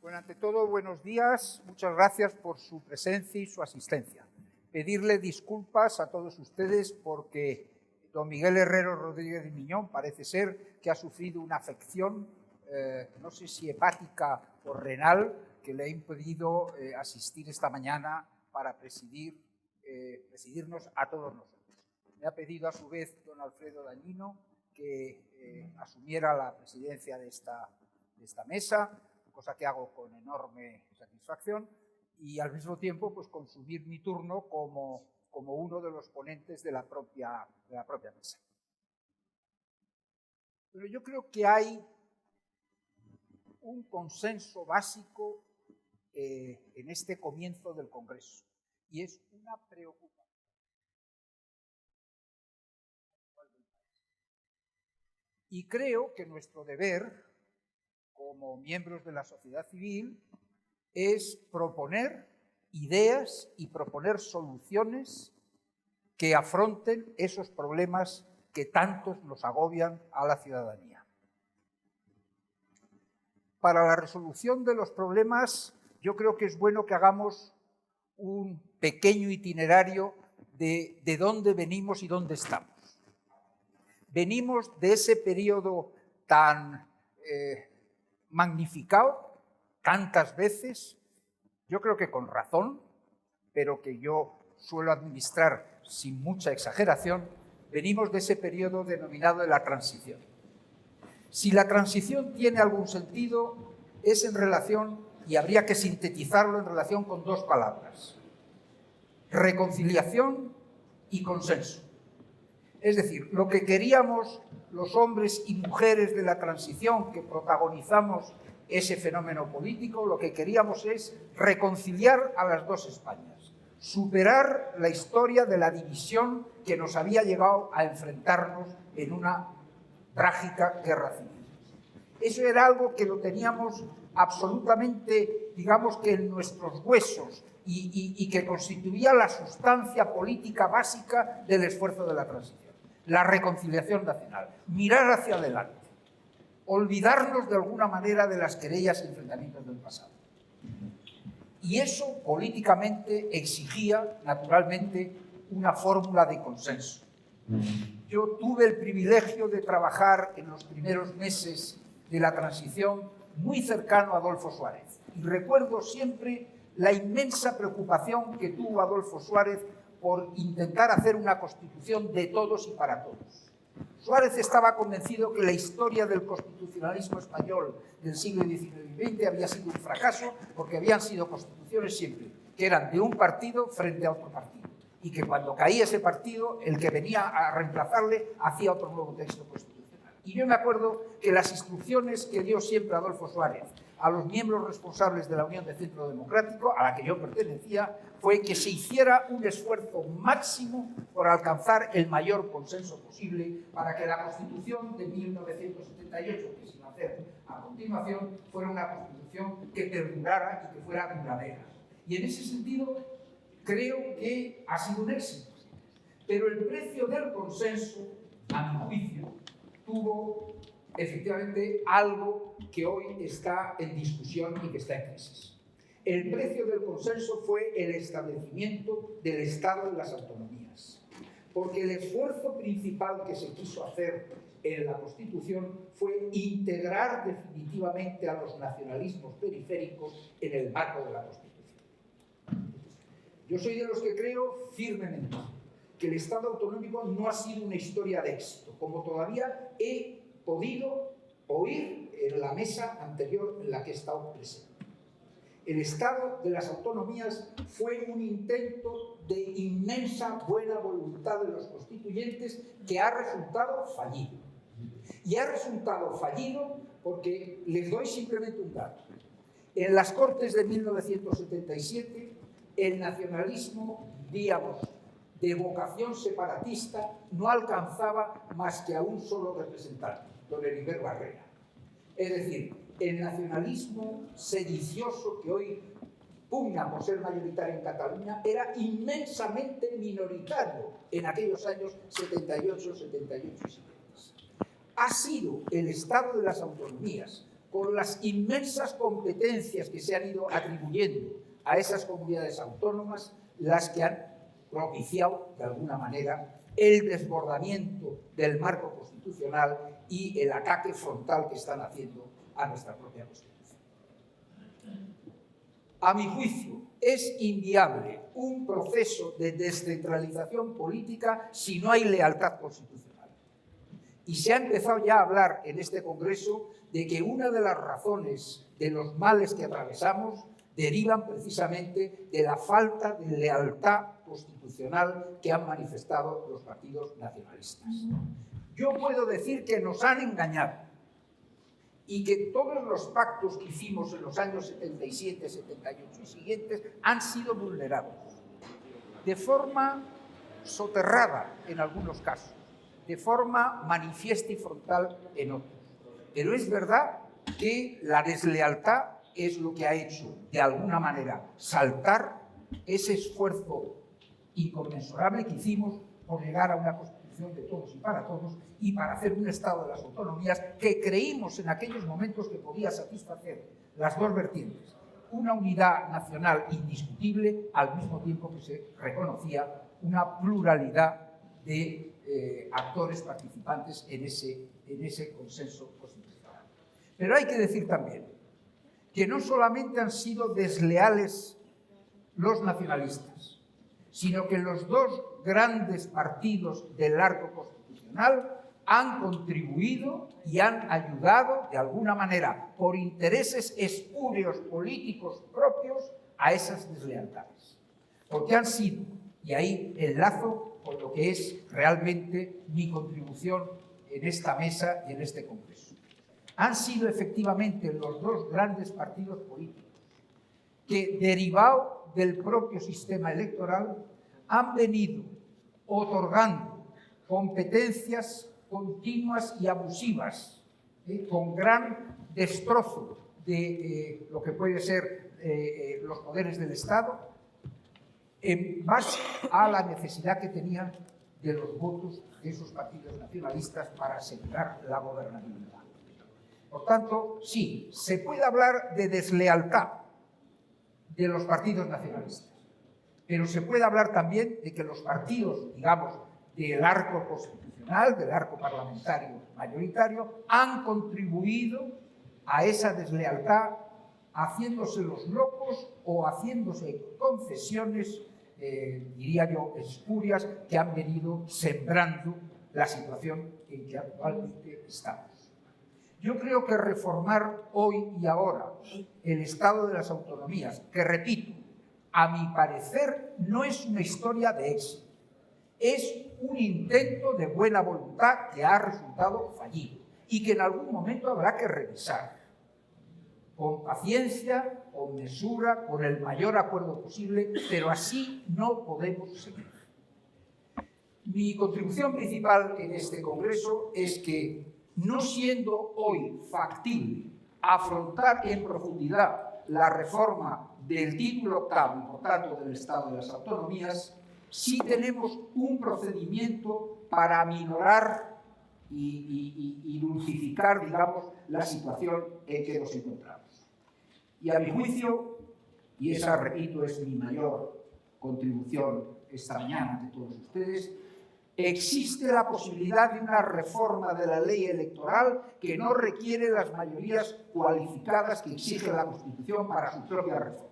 Bueno, ante todo, buenos días. Muchas gracias por su presencia y su asistencia. Pedirle disculpas a todos ustedes porque don Miguel Herrero Rodríguez de Miñón parece ser que ha sufrido una afección, no sé si hepática o renal, que le ha impedido asistir esta mañana para presidirnos a todos nosotros. Me ha pedido a su vez don Alfredo Dañino que asumiera la presidencia de esta mesa, cosa que hago con enorme satisfacción, y al mismo tiempo pues consumir mi turno como uno de los ponentes de la propia mesa. Pero yo creo que hay un consenso básico en este comienzo del Congreso, y es una preocupación. Y creo que nuestro deber, como miembros de la sociedad civil, es proponer ideas y proponer soluciones que afronten esos problemas que tantos nos agobian a la ciudadanía. Para la resolución de los problemas, yo creo que es bueno que hagamos un pequeño itinerario de dónde venimos y dónde estamos. Venimos de ese periodo tan magnificado tantas veces, yo creo que con razón, pero que yo suelo administrar sin mucha exageración, venimos de ese periodo denominado de la transición. Si la transición tiene algún sentido, es en relación, y habría que sintetizarlo en relación con dos palabras: reconciliación y consenso. Es decir, lo que queríamos los hombres y mujeres de la transición que protagonizamos ese fenómeno político, lo que queríamos es reconciliar a las dos Españas, superar la historia de la división que nos había llegado a enfrentarnos en una trágica guerra civil. Eso era algo que lo teníamos absolutamente, digamos que en nuestros huesos y que constituía la sustancia política básica del esfuerzo de la transición. La reconciliación nacional, mirar hacia adelante, olvidarnos de alguna manera de las querellas y enfrentamientos del pasado. Y eso políticamente exigía, naturalmente, una fórmula de consenso. Yo tuve el privilegio de trabajar en los primeros meses de la transición muy cercano a Adolfo Suárez. Y recuerdo siempre la inmensa preocupación que tuvo Adolfo Suárez por intentar hacer una constitución de todos y para todos. Suárez estaba convencido que la historia del constitucionalismo español del siglo XIX y XX había sido un fracaso porque habían sido constituciones siempre que eran de un partido frente a otro partido y que cuando caía ese partido, el que venía a reemplazarle hacía otro nuevo texto constitucional. Y yo me acuerdo que las instrucciones que dio siempre Adolfo Suárez a los miembros responsables de la Unión de Centro Democrático, a la que yo pertenecía, fue que se hiciera un esfuerzo máximo por alcanzar el mayor consenso posible para que la Constitución de 1978, que se iba a hacer a continuación, fuera una Constitución que perdurara y que fuera duradera. Y en ese sentido, creo que ha sido un éxito. Pero el precio del consenso, a mi juicio, tuvo efectivamente algo que hoy está en discusión y que está en crisis. El precio del consenso fue el establecimiento del Estado de las autonomías, porque el esfuerzo principal que se quiso hacer en la Constitución fue integrar definitivamente a los nacionalismos periféricos en el marco de la Constitución. Yo soy de los que creo firmemente que el Estado autonómico no ha sido una historia de éxito, como todavía he podido oír en la mesa anterior en la que he estado presente. El Estado de las autonomías fue un intento de inmensa buena voluntad de los constituyentes que ha resultado fallido. Y ha resultado fallido porque les doy simplemente un dato. En las Cortes de 1977, el nacionalismo, digamos, de vocación separatista no alcanzaba más que a un solo representante, don Heriberto Barrera. Es decir, el nacionalismo sedicioso que hoy pugna por ser mayoritario en Cataluña era inmensamente minoritario en aquellos años 78, 78 y 70. Ha sido el Estado de las autonomías, con las inmensas competencias que se han ido atribuyendo a esas comunidades autónomas, las que han propiciado, de alguna manera, el desbordamiento del marco constitucional y el ataque frontal que están haciendo a nuestra propia Constitución. A mi juicio, es inviable un proceso de descentralización política si no hay lealtad constitucional. Y se ha empezado ya a hablar en este Congreso de que una de las razones de los males que atravesamos derivan precisamente de la falta de lealtad constitucional que han manifestado los partidos nacionalistas. Yo puedo decir que nos han engañado y que todos los pactos que hicimos en los años 77, 78 y siguientes han sido vulnerados de forma soterrada en algunos casos, de forma manifiesta y frontal en otros. Pero es verdad que la deslealtad es lo que ha hecho, de alguna manera, saltar ese esfuerzo inconmensurable que hicimos por llegar a una Constitución de todos y para hacer un Estado de las autonomías que creímos en aquellos momentos que podía satisfacer las dos vertientes. Una unidad nacional indiscutible, al mismo tiempo que se reconocía una pluralidad de actores participantes en ese consenso constitucional. Pero hay que decir también que no solamente han sido desleales los nacionalistas, sino que los dos grandes partidos del arco constitucional han contribuido y han ayudado, de alguna manera, por intereses espurios políticos propios, a esas deslealtades. Porque han sido, y ahí enlazo con lo que es realmente mi contribución en esta mesa y en este Congreso, han sido efectivamente los dos grandes partidos políticos que, derivado del propio sistema electoral, han venido otorgando competencias continuas y abusivas, con gran destrozo de lo que puede ser los poderes del Estado, en base a la necesidad que tenían de los votos de esos partidos nacionalistas para asegurar la gobernabilidad. Por tanto, sí, se puede hablar de deslealtad de los partidos nacionalistas, pero se puede hablar también de que los partidos, digamos, del arco constitucional, del arco parlamentario mayoritario, han contribuido a esa deslealtad, haciéndose los locos o haciéndose concesiones, diría yo, espurias, que han venido sembrando la situación en que actualmente estamos. Yo creo que reformar hoy y ahora el Estado de las Autonomías, que repito, a mi parecer no es una historia de éxito, es un intento de buena voluntad que ha resultado fallido y que en algún momento habrá que revisar con paciencia, con mesura, con el mayor acuerdo posible, pero así no podemos seguir. Mi contribución principal en este Congreso es que, no siendo hoy factible afrontar en profundidad la reforma del título octavo, por tanto del Estado de las Autonomías, sí tenemos un procedimiento para aminorar y dulcificar, digamos, la situación en que nos encontramos. Y a mi juicio, y esa, repito, es mi mayor contribución esta mañana ante todos ustedes, existe la posibilidad de una reforma de la ley electoral que no requiere las mayorías cualificadas que exige la Constitución para su propia reforma.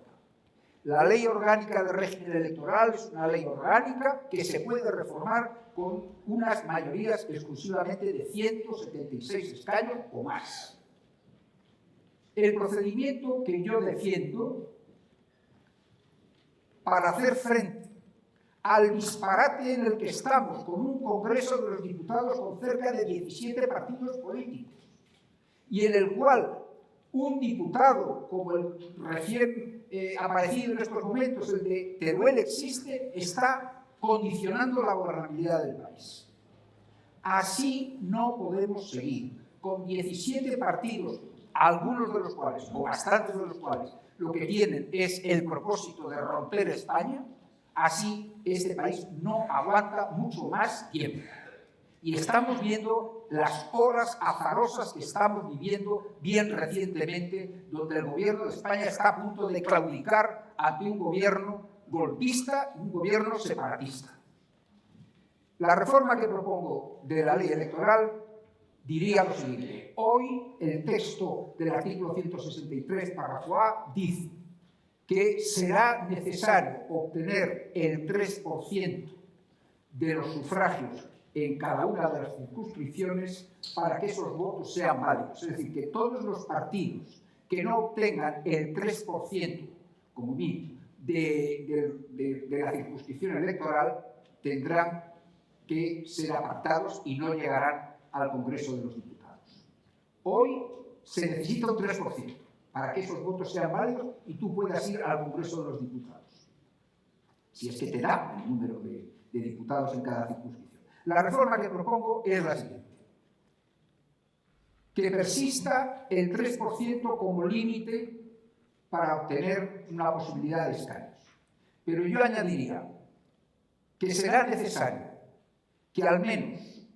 La ley orgánica de régimen electoral es una ley orgánica que se puede reformar con unas mayorías exclusivamente de 176 escaños o más. El procedimiento que yo defiendo para hacer frente al disparate en el que estamos, con un Congreso de los Diputados con cerca de 17 partidos políticos, y en el cual un diputado, como el recién aparecido en estos momentos, el de Teruel existe, está condicionando la gobernabilidad del país. Así no podemos seguir, con 17 partidos, algunos de los cuales, o bastantes de los cuales, lo que tienen es el propósito de romper España. Así este país no aguanta mucho más tiempo. Y estamos viendo las horas azarosas que estamos viviendo bien recientemente, donde el gobierno de España está a punto de claudicar ante un gobierno golpista y un gobierno separatista. La reforma que propongo de la ley electoral diría lo siguiente. Hoy el texto del artículo 163, párrafo A, dice que será necesario obtener el 3% de los sufragios en cada una de las circunscripciones para que esos votos sean válidos. Es decir, que todos los partidos que no obtengan el 3% como mínimo de la circunscripción electoral tendrán que ser apartados y no llegarán al Congreso de los Diputados. Hoy se necesita un 3% para que esos votos sean válidos y tú puedas ir al Congreso de los Diputados, si es que te da el número de diputados en cada circunscripción. La reforma que propongo es la siguiente: que persista el 3% como límite para obtener una posibilidad de escaños. Pero yo añadiría que será necesario que al menos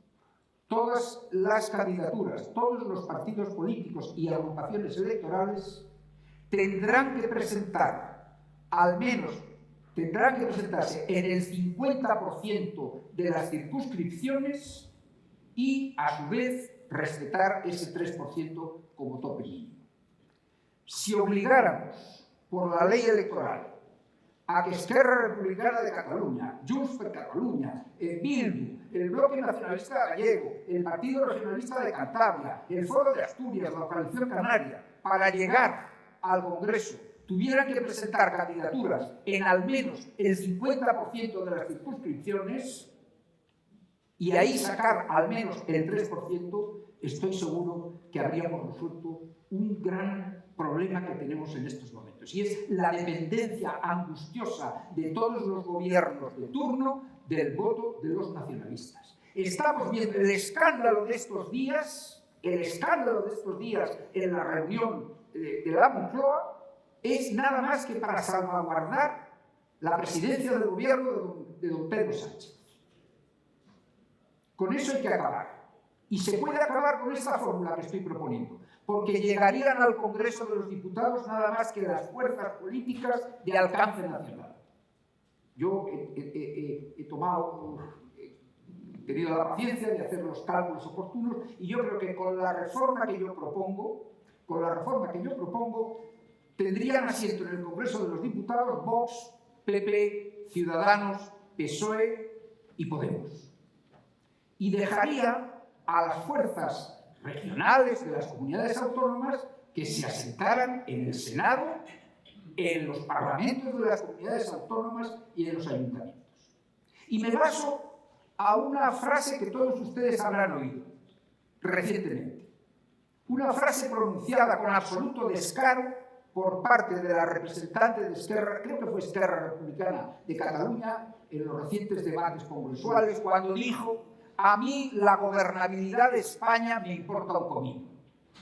todas las candidaturas, todos los partidos políticos y agrupaciones electorales tendrán que presentar, al menos tendrán que presentarse en el 50% de las circunscripciones y, a su vez, respetar ese 3% como tope mínimo. Si obligáramos por la ley electoral a que Esquerra Republicana de Cataluña, Junts per Catalunya, Bildu, el Bloque Nacionalista Gallego, el Partido Regionalista de Cantabria, el Foro de Asturias, la Coalición Canaria, para llegar al Congreso, tuvieran que presentar candidaturas en al menos el 50% de las circunscripciones y ahí sacar al menos el 3%, estoy seguro que habríamos resuelto un gran problema que tenemos en estos momentos, y es la dependencia angustiosa de todos los gobiernos de turno del voto de los nacionalistas. Estamos viendo el escándalo de estos días, en la reunión de la Moncloa, es nada más que para salvaguardar la presidencia del gobierno de don Pedro Sánchez. Con eso hay que acabar. Y se puede acabar con esta fórmula que estoy proponiendo, porque llegarían al Congreso de los Diputados nada más que las fuerzas políticas de alcance nacional. Yo he tenido la paciencia de hacer los cálculos oportunos y yo creo que con la reforma que yo propongo, tendrían asiento en el Congreso de los Diputados Vox, PP, Ciudadanos, PSOE y Podemos. Y dejaría a las fuerzas regionales de las comunidades autónomas que se asentaran en el Senado, en los parlamentos de las comunidades autónomas y en los ayuntamientos. Y me baso a una frase que todos ustedes habrán oído recientemente. Una frase pronunciada con absoluto descaro por parte de la representante de Esquerra, creo que fue Esquerra Republicana de Cataluña, en los recientes debates congresuales, cuando dijo: a mí la gobernabilidad de España me importa un comino.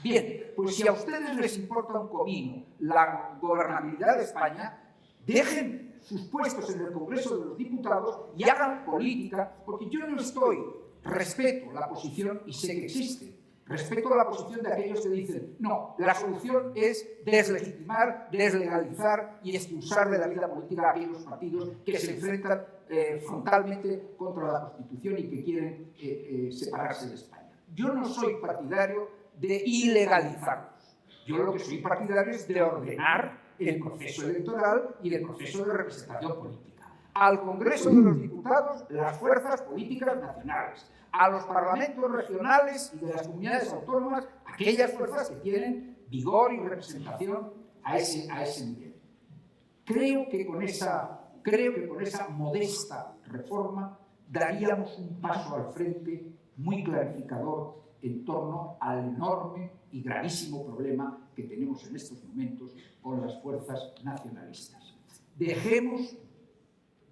Bien, pues si a ustedes les importa un comino la gobernabilidad de España, dejen sus puestos en el Congreso de los Diputados y hagan política, porque yo no respeto la posición, y sé que existe, respeto la posición de aquellos que dicen: no, la solución es deslegitimar, deslegalizar y expulsar de la vida política a aquellos partidos que se enfrentan frontalmente contra la Constitución y que quieren separarse de España. Yo no soy partidario de ilegalizarlos. Yo lo que soy partidario es de ordenar el proceso electoral y el proceso de representación política. Al Congreso de los Diputados, las fuerzas políticas nacionales. A los parlamentos regionales y de las comunidades autónomas, aquellas fuerzas que tienen vigor y representación a ese nivel. Creo que con esa modesta reforma daríamos un paso al frente muy clarificador en torno al enorme y gravísimo problema que tenemos en estos momentos con las fuerzas nacionalistas. Dejemos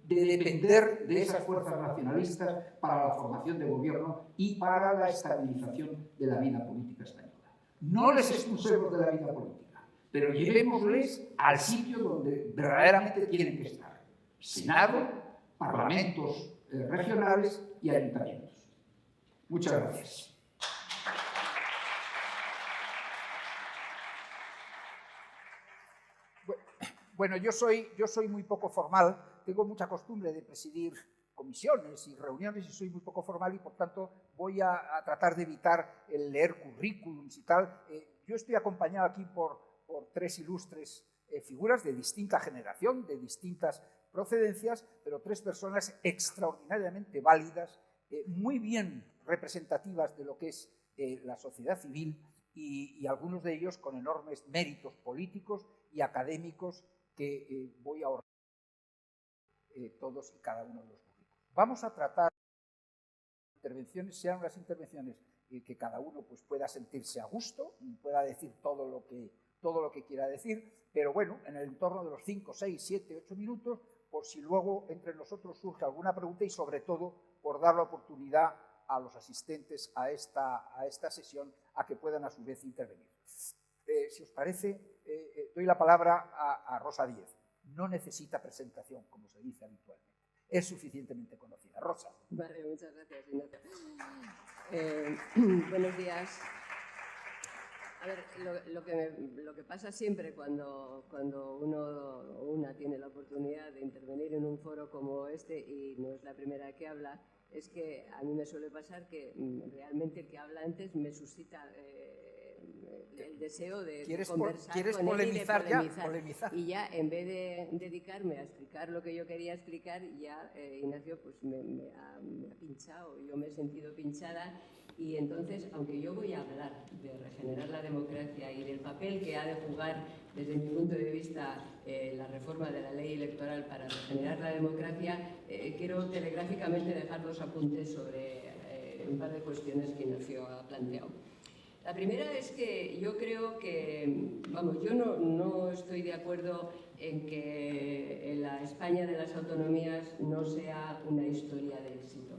de depender de esas fuerzas nacionalistas para la formación de gobierno y para la estabilización de la vida política española. No les expulsemos de la vida política, pero llevémosles al sitio donde verdaderamente tienen que estar: Senado, parlamentos regionales y ayuntamientos. Muchas gracias. Bueno, yo soy muy poco formal, tengo mucha costumbre de presidir comisiones y reuniones y soy muy poco formal y por tanto voy a tratar de evitar el leer currículums y tal. Yo estoy acompañado aquí por tres ilustres figuras de distinta generación, de distintas procedencias, pero tres personas extraordinariamente válidas, muy bien representativas de lo que es la sociedad civil y algunos de ellos con enormes méritos políticos y académicos que voy a ahorrar todos y cada uno de los públicos. Vamos a tratar que las intervenciones sean unas intervenciones que cada uno pues, pueda sentirse a gusto y pueda decir todo lo que quiera decir, pero bueno, en el entorno de los 5, 6, 7, 8 minutos, por si luego entre nosotros surge alguna pregunta y sobre todo por dar la oportunidad a los asistentes a esta sesión a que puedan a su vez intervenir. Si os parece, doy la palabra a Rosa Díez. No necesita presentación, como se dice habitualmente. Es suficientemente conocida. Rosa. Vale, muchas gracias, Ignacio. Buenos días. A ver, lo que pasa siempre cuando uno o una tiene la oportunidad de intervenir en un foro como este, y no es la primera que habla, es que a mí me suele pasar que realmente el que habla antes me suscita el deseo de conversar con él y de polemizar. Y ya, en vez de dedicarme a explicar lo que yo quería explicar, ya Ignacio pues me ha pinchado, yo me he sentido pinchada. Y entonces, aunque yo voy a hablar de regenerar la democracia y del papel que ha de jugar, desde mi punto de vista, la reforma de la ley electoral para regenerar la democracia, quiero telegráficamente dejar dos apuntes sobre un par de cuestiones que Ignacio ha planteado. La primera es que yo creo que, vamos, yo no estoy de acuerdo en que la España de las autonomías no sea una historia de éxito.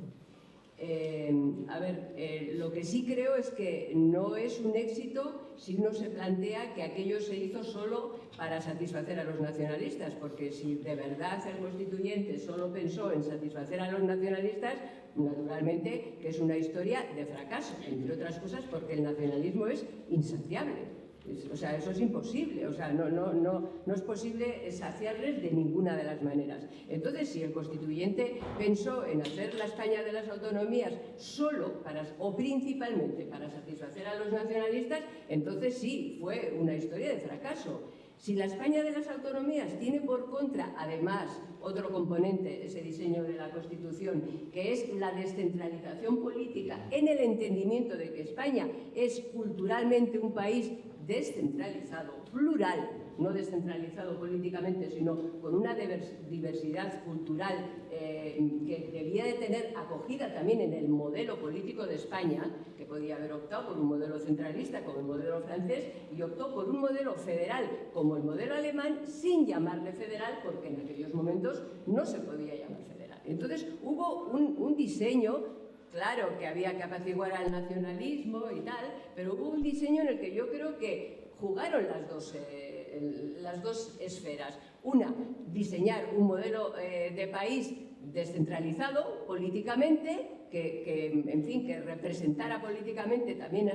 Lo que sí creo es que no es un éxito si uno se plantea que aquello se hizo solo para satisfacer a los nacionalistas, porque si de verdad el constituyente solo pensó en satisfacer a los nacionalistas, naturalmente que es una historia de fracaso, entre otras cosas porque el nacionalismo es insaciable. O sea, eso es imposible, o sea, no es posible saciarles de ninguna de las maneras. Entonces, si el constituyente pensó en hacer la España de las autonomías solo o principalmente para satisfacer a los nacionalistas, entonces sí, fue una historia de fracaso. Si la España de las autonomías tiene por contra, además, otro componente, ese diseño de la Constitución, que es la descentralización política en el entendimiento de que España es culturalmente un país descentralizado, plural, no descentralizado políticamente, sino con una diversidad cultural que debía de tener acogida también en el modelo político de España, que podía haber optado por un modelo centralista como el modelo francés y optó por un modelo federal como el modelo alemán, sin llamarle federal, porque en aquellos momentos no se podía llamar federal. Entonces hubo un diseño. Claro que había que apaciguar al nacionalismo y tal, pero hubo un diseño en el que yo creo que jugaron las dos esferas. Una, diseñar un modelo de país descentralizado políticamente, en fin, que representara políticamente también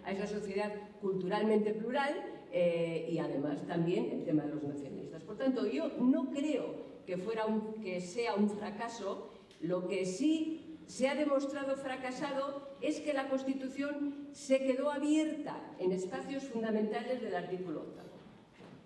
a esa sociedad culturalmente plural y además también el tema de los nacionalistas. Por tanto, yo no creo que sea un fracaso. Lo que sí se ha demostrado fracasado es que la Constitución se quedó abierta en espacios fundamentales del artículo 8.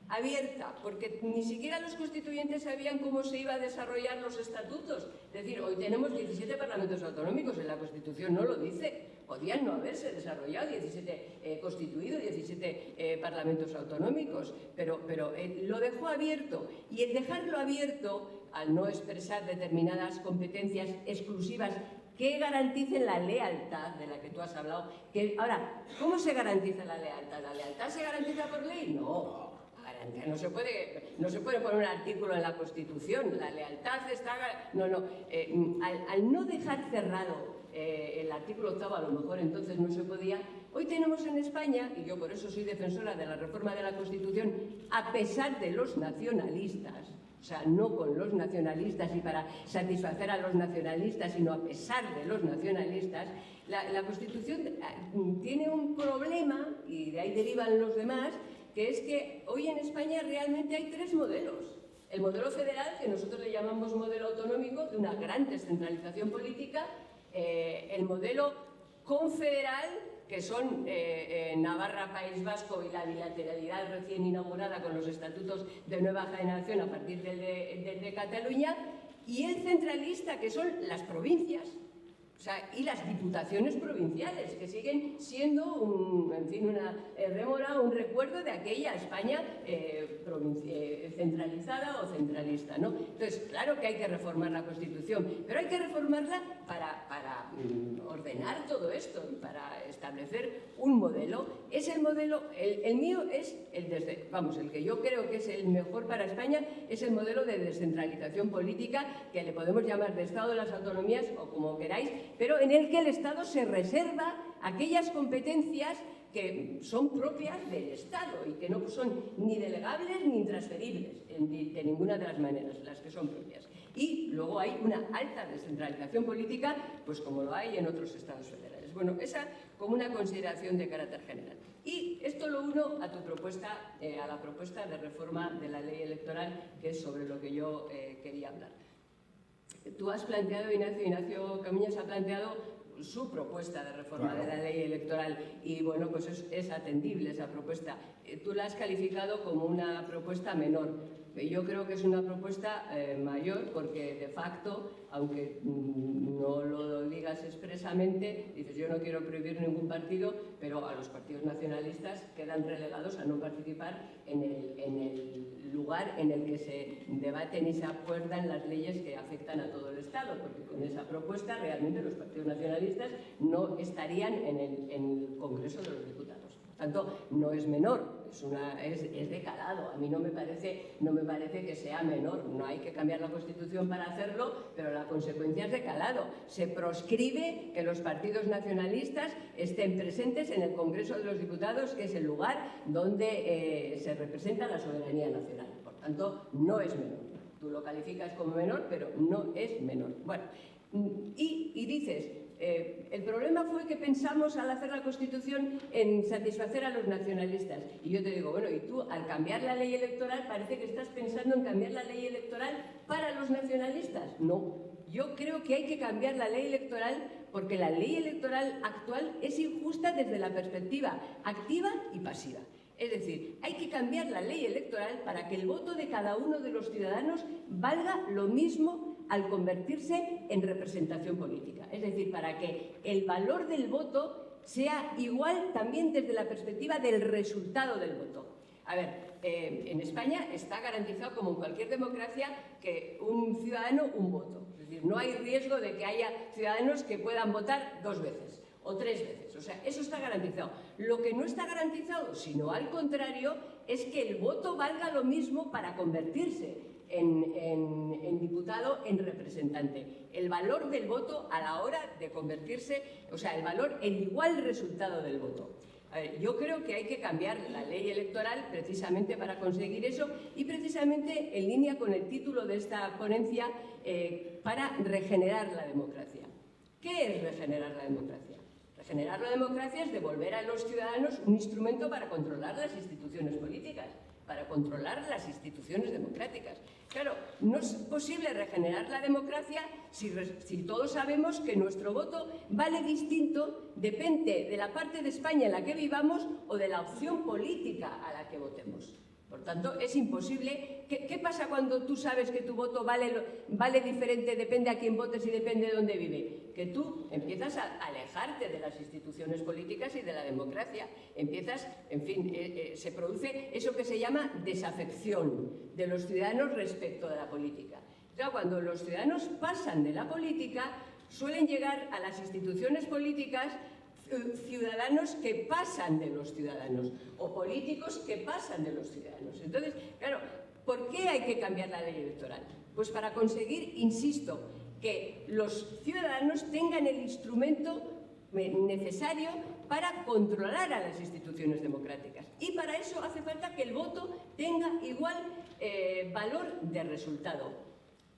Abierta, porque ni siquiera los constituyentes sabían cómo se iba a desarrollar los estatutos. Es decir, hoy tenemos 17 parlamentos autonómicos, en la Constitución no lo dice. Podían no haberse desarrollado 17 constituidos, 17 parlamentos autonómicos, pero lo dejó abierto. Y el dejarlo abierto, al no expresar determinadas competencias exclusivas que garanticen la lealtad de la que tú has hablado. Ahora, ¿cómo se garantiza la lealtad? ¿La lealtad se garantiza por ley? No. No se puede poner un artículo en la Constitución. La lealtad está... Al no dejar cerrado el artículo 8, a lo mejor entonces no se podía. Hoy tenemos en España, y yo por eso soy defensora de la reforma de la Constitución, a pesar de los nacionalistas, o sea, no con los nacionalistas y para satisfacer a los nacionalistas, sino a pesar de los nacionalistas, la Constitución tiene un problema, y de ahí derivan los demás, que es que hoy en España realmente hay tres modelos. El modelo federal, que nosotros le llamamos modelo autonómico, de una gran descentralización política, el modelo confederal, que son Navarra, País Vasco y la bilateralidad recién inaugurada con los estatutos de nueva generación a partir del de Cataluña, y el centralista, que son las provincias, o sea, y las diputaciones provinciales, que siguen siendo una rémora, un recuerdo de aquella España centralizada o centralista, ¿no? Entonces, claro que hay que reformar la Constitución, pero hay que reformarla para ordenar todo esto y para establecer un modelo. Es el modelo, el mío es el que yo creo que es el mejor para España, es el modelo de descentralización política, que le podemos llamar de Estado de las autonomías o como queráis, pero en el que el Estado se reserva aquellas competencias que son propias del Estado y que no son ni delegables ni intransferibles de ninguna de las maneras, las que son propias. Y luego hay una alta descentralización política, pues como lo hay en otros estados federales. Bueno, esa como una consideración de carácter general. Y esto lo uno a tu propuesta, a la propuesta de reforma de la ley electoral, que es sobre lo que yo quería hablar. Tú has planteado, Ignacio Camuñas ha planteado su propuesta de reforma de la ley electoral y bueno, pues es atendible esa propuesta. Tú la has calificado como una propuesta menor. Yo creo que es una propuesta mayor porque de facto, aunque no lo digas expresamente, dices yo no quiero prohibir ningún partido, pero a los partidos nacionalistas quedan relegados a no participar en el lugar en el que se debaten y se acuerdan las leyes que afectan a todo el Estado, porque con esa propuesta realmente los partidos nacionalistas no estarían en el Congreso de los Diputados. Por tanto, no es menor, es de calado. A mí no me parece que sea menor. No hay que cambiar la Constitución para hacerlo, pero la consecuencia es de calado. Se proscribe que los partidos nacionalistas estén presentes en el Congreso de los Diputados, que es el lugar donde se representa la soberanía nacional. Por tanto, no es menor. Tú lo calificas como menor, pero no es menor. Bueno, y dices... el problema fue que pensamos al hacer la Constitución en satisfacer a los nacionalistas. Y yo te digo, bueno, y tú al cambiar la ley electoral parece que estás pensando en cambiar la ley electoral para los nacionalistas. No, yo creo que hay que cambiar la ley electoral porque la ley electoral actual es injusta desde la perspectiva activa y pasiva. Es decir, hay que cambiar la ley electoral para que el voto de cada uno de los ciudadanos valga lo mismo al convertirse en representación política. Es decir, para que el valor del voto sea igual también desde la perspectiva del resultado del voto. A ver, en España está garantizado, como en cualquier democracia, que un ciudadano, un voto. Es decir, no hay riesgo de que haya ciudadanos que puedan votar 2 veces o 3 veces. O sea, eso está garantizado. Lo que no está garantizado, sino al contrario, es que el voto valga lo mismo para convertirse en diputado, en representante. El valor del voto a la hora de convertirse, o sea, el igual resultado del voto. A ver, yo creo que hay que cambiar la ley electoral precisamente para conseguir eso y precisamente en línea con el título de esta ponencia, para regenerar la democracia. ¿Qué es regenerar la democracia? Regenerar la democracia es devolver a los ciudadanos un instrumento para controlar las instituciones políticas, para controlar las instituciones democráticas. Claro, no es posible regenerar la democracia si todos sabemos que nuestro voto vale distinto, depende de la parte de España en la que vivamos o de la opción política a la que votemos. Por tanto, es imposible. ¿Qué pasa cuando tú sabes que tu voto vale diferente, depende a quién votes y depende de dónde vive? Que tú empiezas a alejarte de las instituciones políticas y de la democracia. Empiezas, en fin, se produce eso que se llama desafección de los ciudadanos respecto de la política. Claro, cuando los ciudadanos pasan de la política, suelen llegar a las instituciones políticas ciudadanos que pasan de los ciudadanos o políticos que pasan de los ciudadanos. Entonces, claro, ¿por qué hay que cambiar la ley electoral? Pues para conseguir, insisto, que los ciudadanos tengan el instrumento necesario para controlar a las instituciones democráticas. Y para eso hace falta que el voto tenga igual valor de resultado.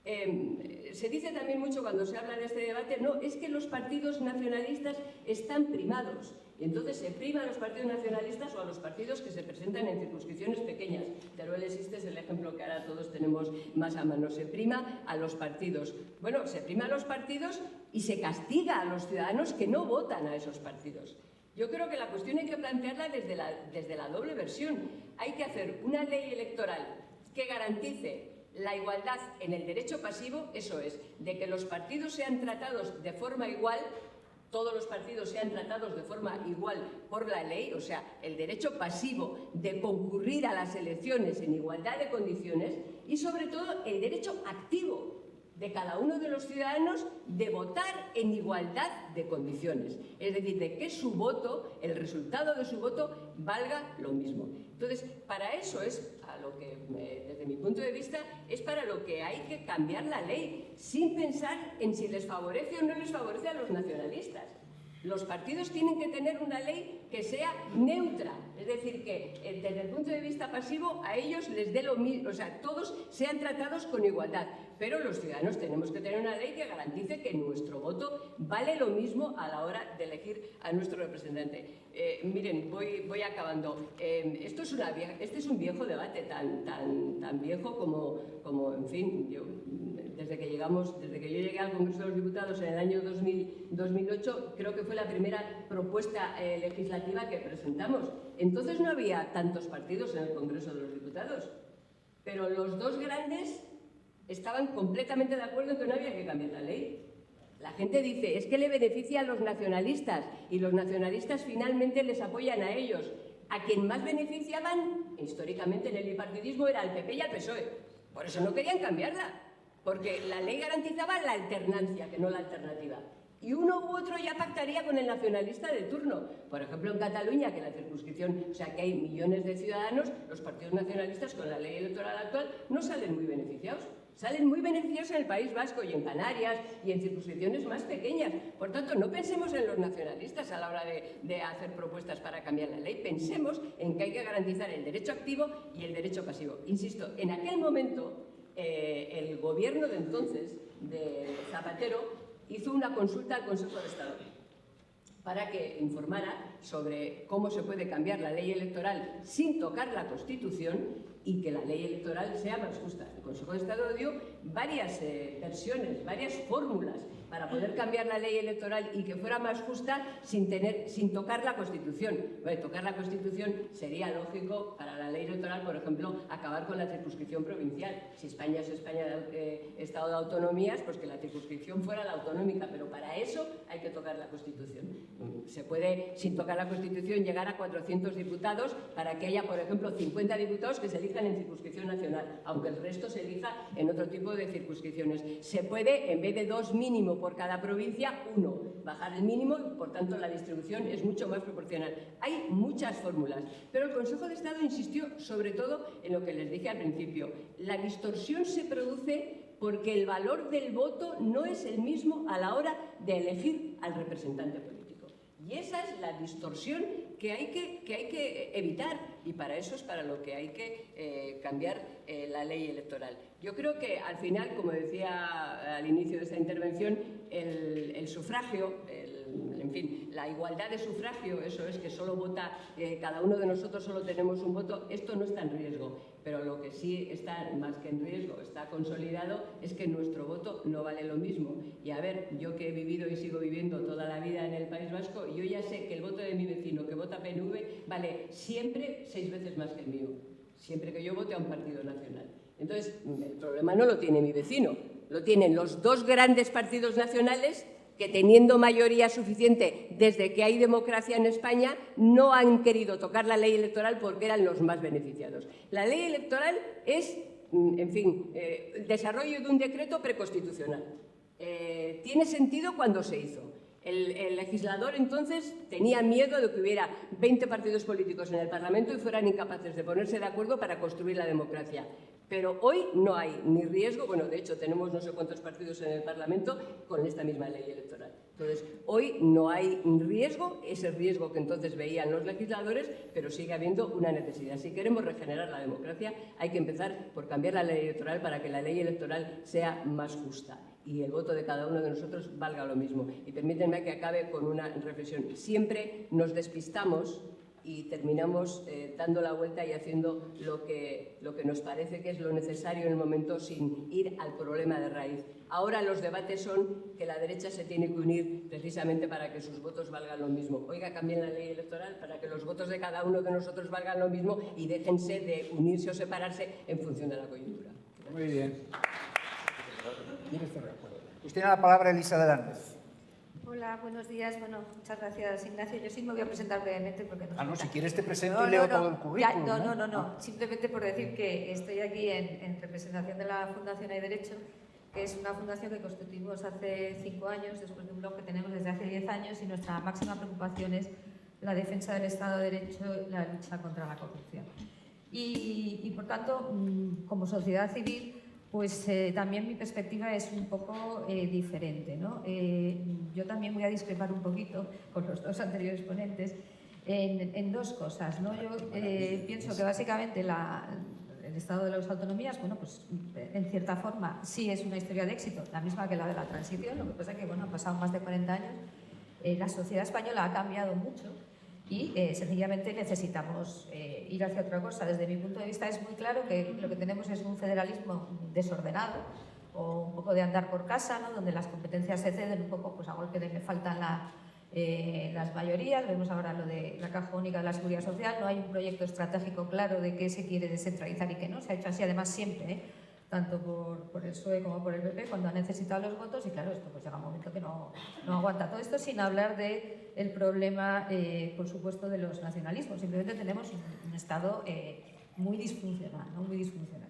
Se dice también mucho cuando se habla de este debate, no, es que los partidos nacionalistas están primados. Y entonces se prima a los partidos nacionalistas o a los partidos que se presentan en circunscripciones pequeñas. Teruel existe, es el ejemplo que ahora todos tenemos más a mano. Se prima a los partidos. Bueno, se prima a los partidos y se castiga a los ciudadanos que no votan a esos partidos. Yo creo que la cuestión hay que plantearla desde la doble versión. Hay que hacer una ley electoral que garantice la igualdad en el derecho pasivo, eso es, de que los partidos sean tratados de forma igual, todos los partidos sean tratados de forma igual por la ley, o sea, el derecho pasivo de concurrir a las elecciones en igualdad de condiciones y, sobre todo, el derecho activo de cada uno de los ciudadanos de votar en igualdad de condiciones. Es decir, de que su voto, el resultado de su voto, valga lo mismo. Entonces, para eso es a lo que, desde mi punto de vista, es para lo que hay que cambiar la ley, sin pensar en si les favorece o no les favorece a los nacionalistas. Los partidos tienen que tener una ley que sea neutra, es decir, que desde el punto de vista pasivo a ellos les dé lo mismo, o sea, todos sean tratados con igualdad, pero los ciudadanos tenemos que tener una ley que garantice que nuestro voto vale lo mismo a la hora de elegir a nuestro representante. Miren, voy acabando. Este es un viejo debate, tan viejo como en fin, desde que yo llegué al Congreso de los Diputados en el año 2008, creo que fue la primera propuesta legislativa que presentamos. Entonces no había tantos partidos en el Congreso de los Diputados, pero los dos grandes estaban completamente de acuerdo en que no había que cambiar la ley. La gente dice, es que le beneficia a los nacionalistas y los nacionalistas finalmente les apoyan a ellos. A quien más beneficiaban, históricamente en el bipartidismo, era al PP y al PSOE. Por eso no querían cambiarla, porque la ley garantizaba la alternancia, que no la alternativa. Y uno u otro ya pactaría con el nacionalista de turno. Por ejemplo, en Cataluña, que la circunscripción, o sea, que hay millones de ciudadanos, los partidos nacionalistas con la ley electoral actual no salen muy beneficiados. Salen muy beneficiados en el País Vasco y en Canarias y en circunscripciones más pequeñas. Por tanto, no pensemos en los nacionalistas a la hora de hacer propuestas para cambiar la ley. Pensemos en que hay que garantizar el derecho activo y el derecho pasivo. Insisto, en aquel momento, el gobierno de entonces, de Zapatero, hizo una consulta al Consejo de Estado para que informara sobre cómo se puede cambiar la ley electoral sin tocar la Constitución y que la ley electoral sea más justa. El Consejo de Estado dio varias versiones, varias fórmulas para poder cambiar la ley electoral y que fuera más justa sin tocar la Constitución. Bueno, tocar la Constitución sería lógico para la ley electoral, por ejemplo, acabar con la circunscripción provincial. Si España es España Estado de autonomías, pues que la circunscripción fuera la autonómica, pero para eso hay que tocar la Constitución. Se puede, sin tocar la Constitución, llegar a 400 diputados para que haya, por ejemplo, 50 diputados que se elijan en circunscripción nacional, aunque el resto se elija en otro tipo de circunscripciones. Se puede, en vez de 2 mínimo por cada provincia, 1, bajar el mínimo y, por tanto, la distribución es mucho más proporcional. Hay muchas fórmulas, pero el Consejo de Estado insistió sobre todo en lo que les dije al principio. La distorsión se produce porque el valor del voto no es el mismo a la hora de elegir al representante político. Y esa es la distorsión que hay que evitar, y para eso es para lo que hay que cambiar la ley electoral. Yo creo que al final, como decía al inicio de esta intervención, el sufragio, en fin, la igualdad de sufragio, eso es que solo vota, cada uno de nosotros solo tenemos un voto, esto no está en riesgo. Pero lo que sí está más que en riesgo, está consolidado, es que nuestro voto no vale lo mismo. Y a ver, yo que he vivido y sigo viviendo toda la vida en el País Vasco, yo ya sé que el voto de mi vecino que vota PNV vale siempre 6 veces más que el mío, siempre que yo vote a un partido nacional. Entonces, el problema no lo tiene mi vecino, lo tienen los dos grandes partidos nacionales que, teniendo mayoría suficiente desde que hay democracia en España, no han querido tocar la ley electoral porque eran los más beneficiados. La ley electoral es, en fin, el desarrollo de un decreto preconstitucional. Tiene sentido cuando se hizo. El legislador entonces tenía miedo de que hubiera 20 partidos políticos en el Parlamento y fueran incapaces de ponerse de acuerdo para construir la democracia. Pero hoy no hay ni riesgo, bueno, de hecho tenemos no sé cuántos partidos en el Parlamento con esta misma ley electoral. Entonces, hoy no hay riesgo, ese riesgo que entonces veían los legisladores, pero sigue habiendo una necesidad. Si queremos regenerar la democracia, hay que empezar por cambiar la ley electoral para que la ley electoral sea más justa y el voto de cada uno de nosotros valga lo mismo. Y permítanme que acabe con una reflexión. Siempre nos despistamos y terminamos dando la vuelta y haciendo lo que nos parece que es lo necesario en el momento sin ir al problema de raíz. Ahora los debates son que la derecha se tiene que unir precisamente para que sus votos valgan lo mismo. Oiga, cambien la ley electoral para que los votos de cada uno de nosotros valgan lo mismo y déjense de unirse o separarse en función de la coyuntura. Muy bien. Pues tiene la palabra Elisa de Hernández. Hola, buenos días. Bueno, muchas gracias, Ignacio. Yo sí me voy a presentar brevemente porque no... No, si quieres te presento y leo todo el currículum. No. Simplemente por decir que estoy aquí en representación de la Fundación Hay Derecho, que es una fundación que constituimos hace 5 años, después de un blog que tenemos desde hace 10 años, y nuestra máxima preocupación es la defensa del Estado de Derecho y la lucha contra la corrupción. Y por tanto, como sociedad civil, pues también mi perspectiva es un poco diferente, ¿no? Yo también voy a discrepar un poquito con los dos anteriores ponentes en dos cosas, ¿no? Yo pienso que básicamente el Estado de las Autonomías, bueno, pues en cierta forma sí es una historia de éxito, la misma que la de la transición, lo que pasa es que, bueno, han pasado más de 40 años, la sociedad española ha cambiado mucho y sencillamente necesitamos ir hacia otra cosa. Desde mi punto de vista es muy claro que lo que tenemos es un federalismo desordenado o un poco de andar por casa, ¿no? Donde las competencias se ceden un poco pues, a golpe de que faltan las mayorías. Vemos ahora lo de la Caja Única de la Seguridad Social. No hay un proyecto estratégico claro de qué se quiere descentralizar y qué no. Se ha hecho así además siempre, tanto por el PSOE como por el PP, cuando ha necesitado los votos, y claro, esto pues llega un momento que no aguanta. Todo esto sin hablar del problema, por supuesto, de los nacionalismos. Simplemente tenemos un Estado muy disfuncional, ¿no? Muy disfuncional.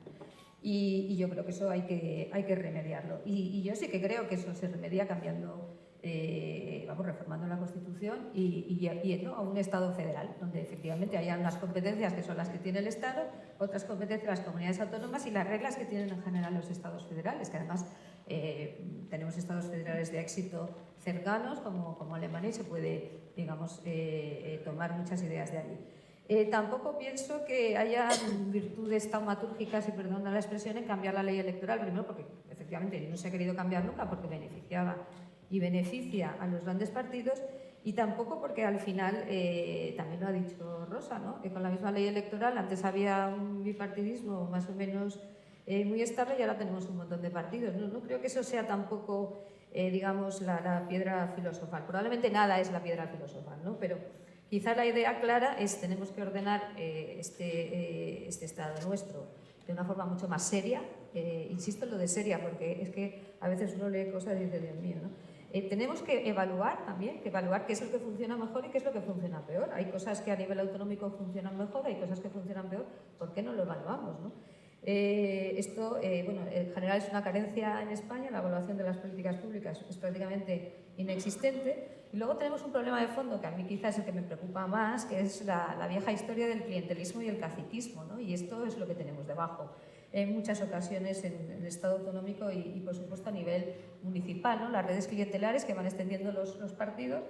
Y yo creo que eso hay que remediarlo. Y yo sí que creo que eso se remedia cambiando, reformando la Constitución y yendo a un Estado federal, donde efectivamente haya unas competencias que son las que tiene el Estado, otras competencias las comunidades autónomas y las reglas que tienen en general los Estados federales, que además tenemos Estados federales de éxito cercanos, como Alemania, y se puede, digamos, tomar muchas ideas de allí. Tampoco pienso que haya virtudes taumatúrgicas, y perdona la expresión, en cambiar la ley electoral. Primero porque efectivamente no se ha querido cambiar nunca porque beneficiaba y beneficia a los grandes partidos, y tampoco porque al final, también lo ha dicho Rosa, ¿no? Que con la misma ley electoral antes había un bipartidismo más o menos muy estable y ahora tenemos un montón de partidos. No creo que eso sea tampoco, digamos, la piedra filosofal. Probablemente nada es la piedra filosofal, ¿no? Pero quizá la idea clara es tenemos que ordenar este Estado nuestro de una forma mucho más seria. Insisto en lo de seria porque es que a veces uno lee cosas y dice, Dios mío, ¿no? Tenemos que evaluar también, qué es lo que funciona mejor y qué es lo que funciona peor. Hay cosas que a nivel autonómico funcionan mejor, hay cosas que funcionan peor. ¿Por qué no lo evaluamos, no? Esto, en general es una carencia en España, la evaluación de las políticas públicas es prácticamente inexistente. Y luego tenemos un problema de fondo que a mí quizás es el que me preocupa más, que es la vieja historia del clientelismo y el caciquismo, ¿no? Y esto es lo que tenemos debajo en muchas ocasiones en el Estado autonómico y por supuesto a nivel municipal, ¿no? Las redes clientelares que van extendiendo los partidos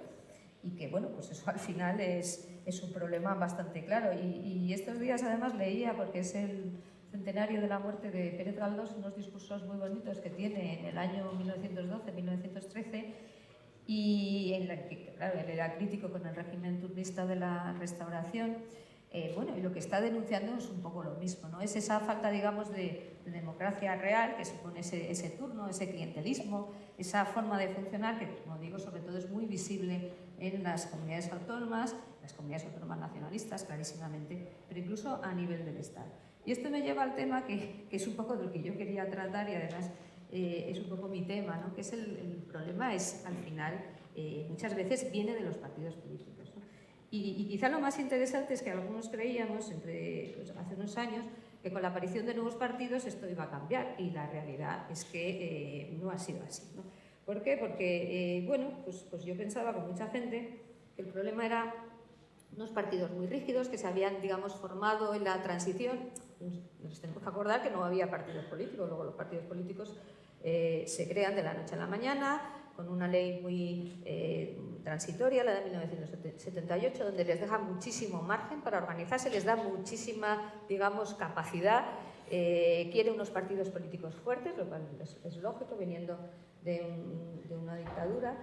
y que, bueno, pues eso al final es un problema bastante claro. Y estos días además leía, porque es el centenario de la muerte de Pérez Galdós, unos discursos muy bonitos que tiene en el año 1912-1913 y en la que, claro, él era crítico con el régimen turnista de la Restauración. Y lo que está denunciando es un poco lo mismo, ¿no? Es esa falta, digamos, de democracia real que supone ese turno, ese clientelismo, esa forma de funcionar que, como digo, sobre todo es muy visible en las comunidades autónomas nacionalistas, clarísimamente, pero incluso a nivel del Estado. Y esto me lleva al tema que es un poco de lo que yo quería tratar y además es un poco mi tema, ¿no? Que es el problema es, al final, muchas veces viene de los partidos políticos, ¿no? Y quizá lo más interesante es que algunos creíamos, hace unos años, que con la aparición de nuevos partidos esto iba a cambiar y la realidad es que no ha sido así, ¿no? ¿Por qué? Porque, pues yo pensaba con mucha gente que el problema era unos partidos muy rígidos que se habían, digamos, formado en la transición nos tenemos que acordar que no había partidos políticos. Luego los partidos políticos se crean de la noche a la mañana, con una ley muy transitoria, la de 1978, donde les deja muchísimo margen para organizarse, les da muchísima, digamos, capacidad. Quiere unos partidos políticos fuertes, lo cual es lógico, viniendo de una dictadura.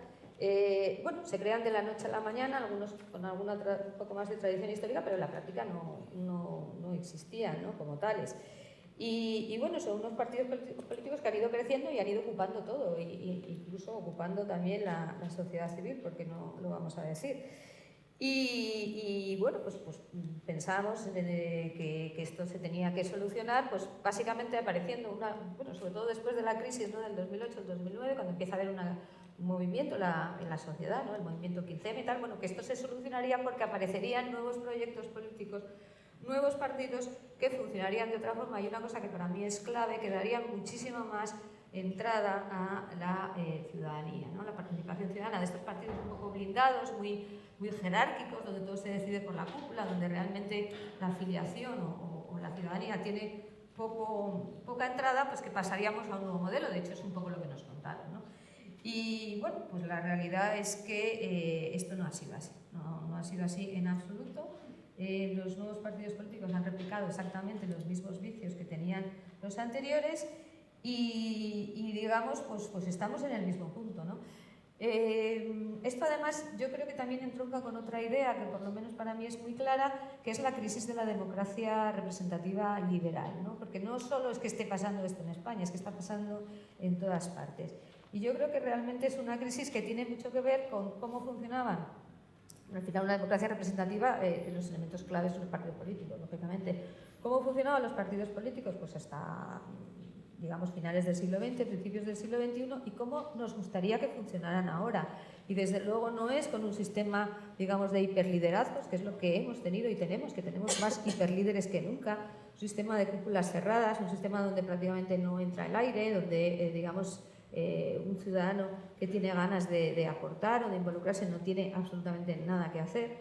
Bueno, se crean de la noche a la mañana, algunos con un poco más de tradición histórica, pero en la práctica no existían, ¿no?, como tales. Y bueno, son unos partidos políticos que han ido creciendo y han ido ocupando todo, incluso ocupando también la sociedad civil, porque no lo vamos a decir. Y bueno, pues pensamos que esto se tenía que solucionar, pues básicamente apareciendo bueno, sobre todo después de la crisis, ¿no?, del 2008-2009, cuando empieza a haber un movimiento en la sociedad, ¿no?, el movimiento 15M y tal, bueno, que esto se solucionaría porque aparecerían nuevos proyectos políticos, nuevos partidos que funcionarían de otra forma, y una cosa que para mí es clave, que daría muchísima más entrada a la ciudadanía, ¿no?, la participación ciudadana de estos partidos un poco blindados, muy jerárquicos, donde todo se decide por la cúpula, donde realmente la afiliación o la ciudadanía tiene poca entrada, pues que pasaríamos a un nuevo modelo. De hecho, es un poco lo que nos contaron, ¿no? Y bueno, pues la realidad es que esto no ha sido así, no ha sido así en absoluto. Los nuevos partidos políticos han replicado exactamente los mismos vicios que tenían los anteriores y digamos, pues estamos en el mismo punto, ¿no? Esto además yo creo que también entronca con otra idea que por lo menos para mí es muy clara, que es la crisis de la democracia representativa liberal, ¿no? Porque no solo es que esté pasando esto en España, es que está pasando en todas partes. Y yo creo que realmente es una crisis que tiene mucho que ver con cómo funcionaban. Al final, una democracia representativa, los elementos claves son los partidos políticos, lógicamente. ¿Cómo funcionaban los partidos políticos? Pues hasta, digamos, finales del siglo XX, principios del siglo XXI, y cómo nos gustaría que funcionaran ahora. Y desde luego no es con un sistema, digamos, de hiperliderazgos, que es lo que hemos tenido y tenemos, que tenemos más hiperlíderes que nunca, un sistema de cúpulas cerradas, un sistema donde prácticamente no entra el aire, donde, digamos, un ciudadano que tiene ganas de aportar o de involucrarse no tiene absolutamente nada que hacer.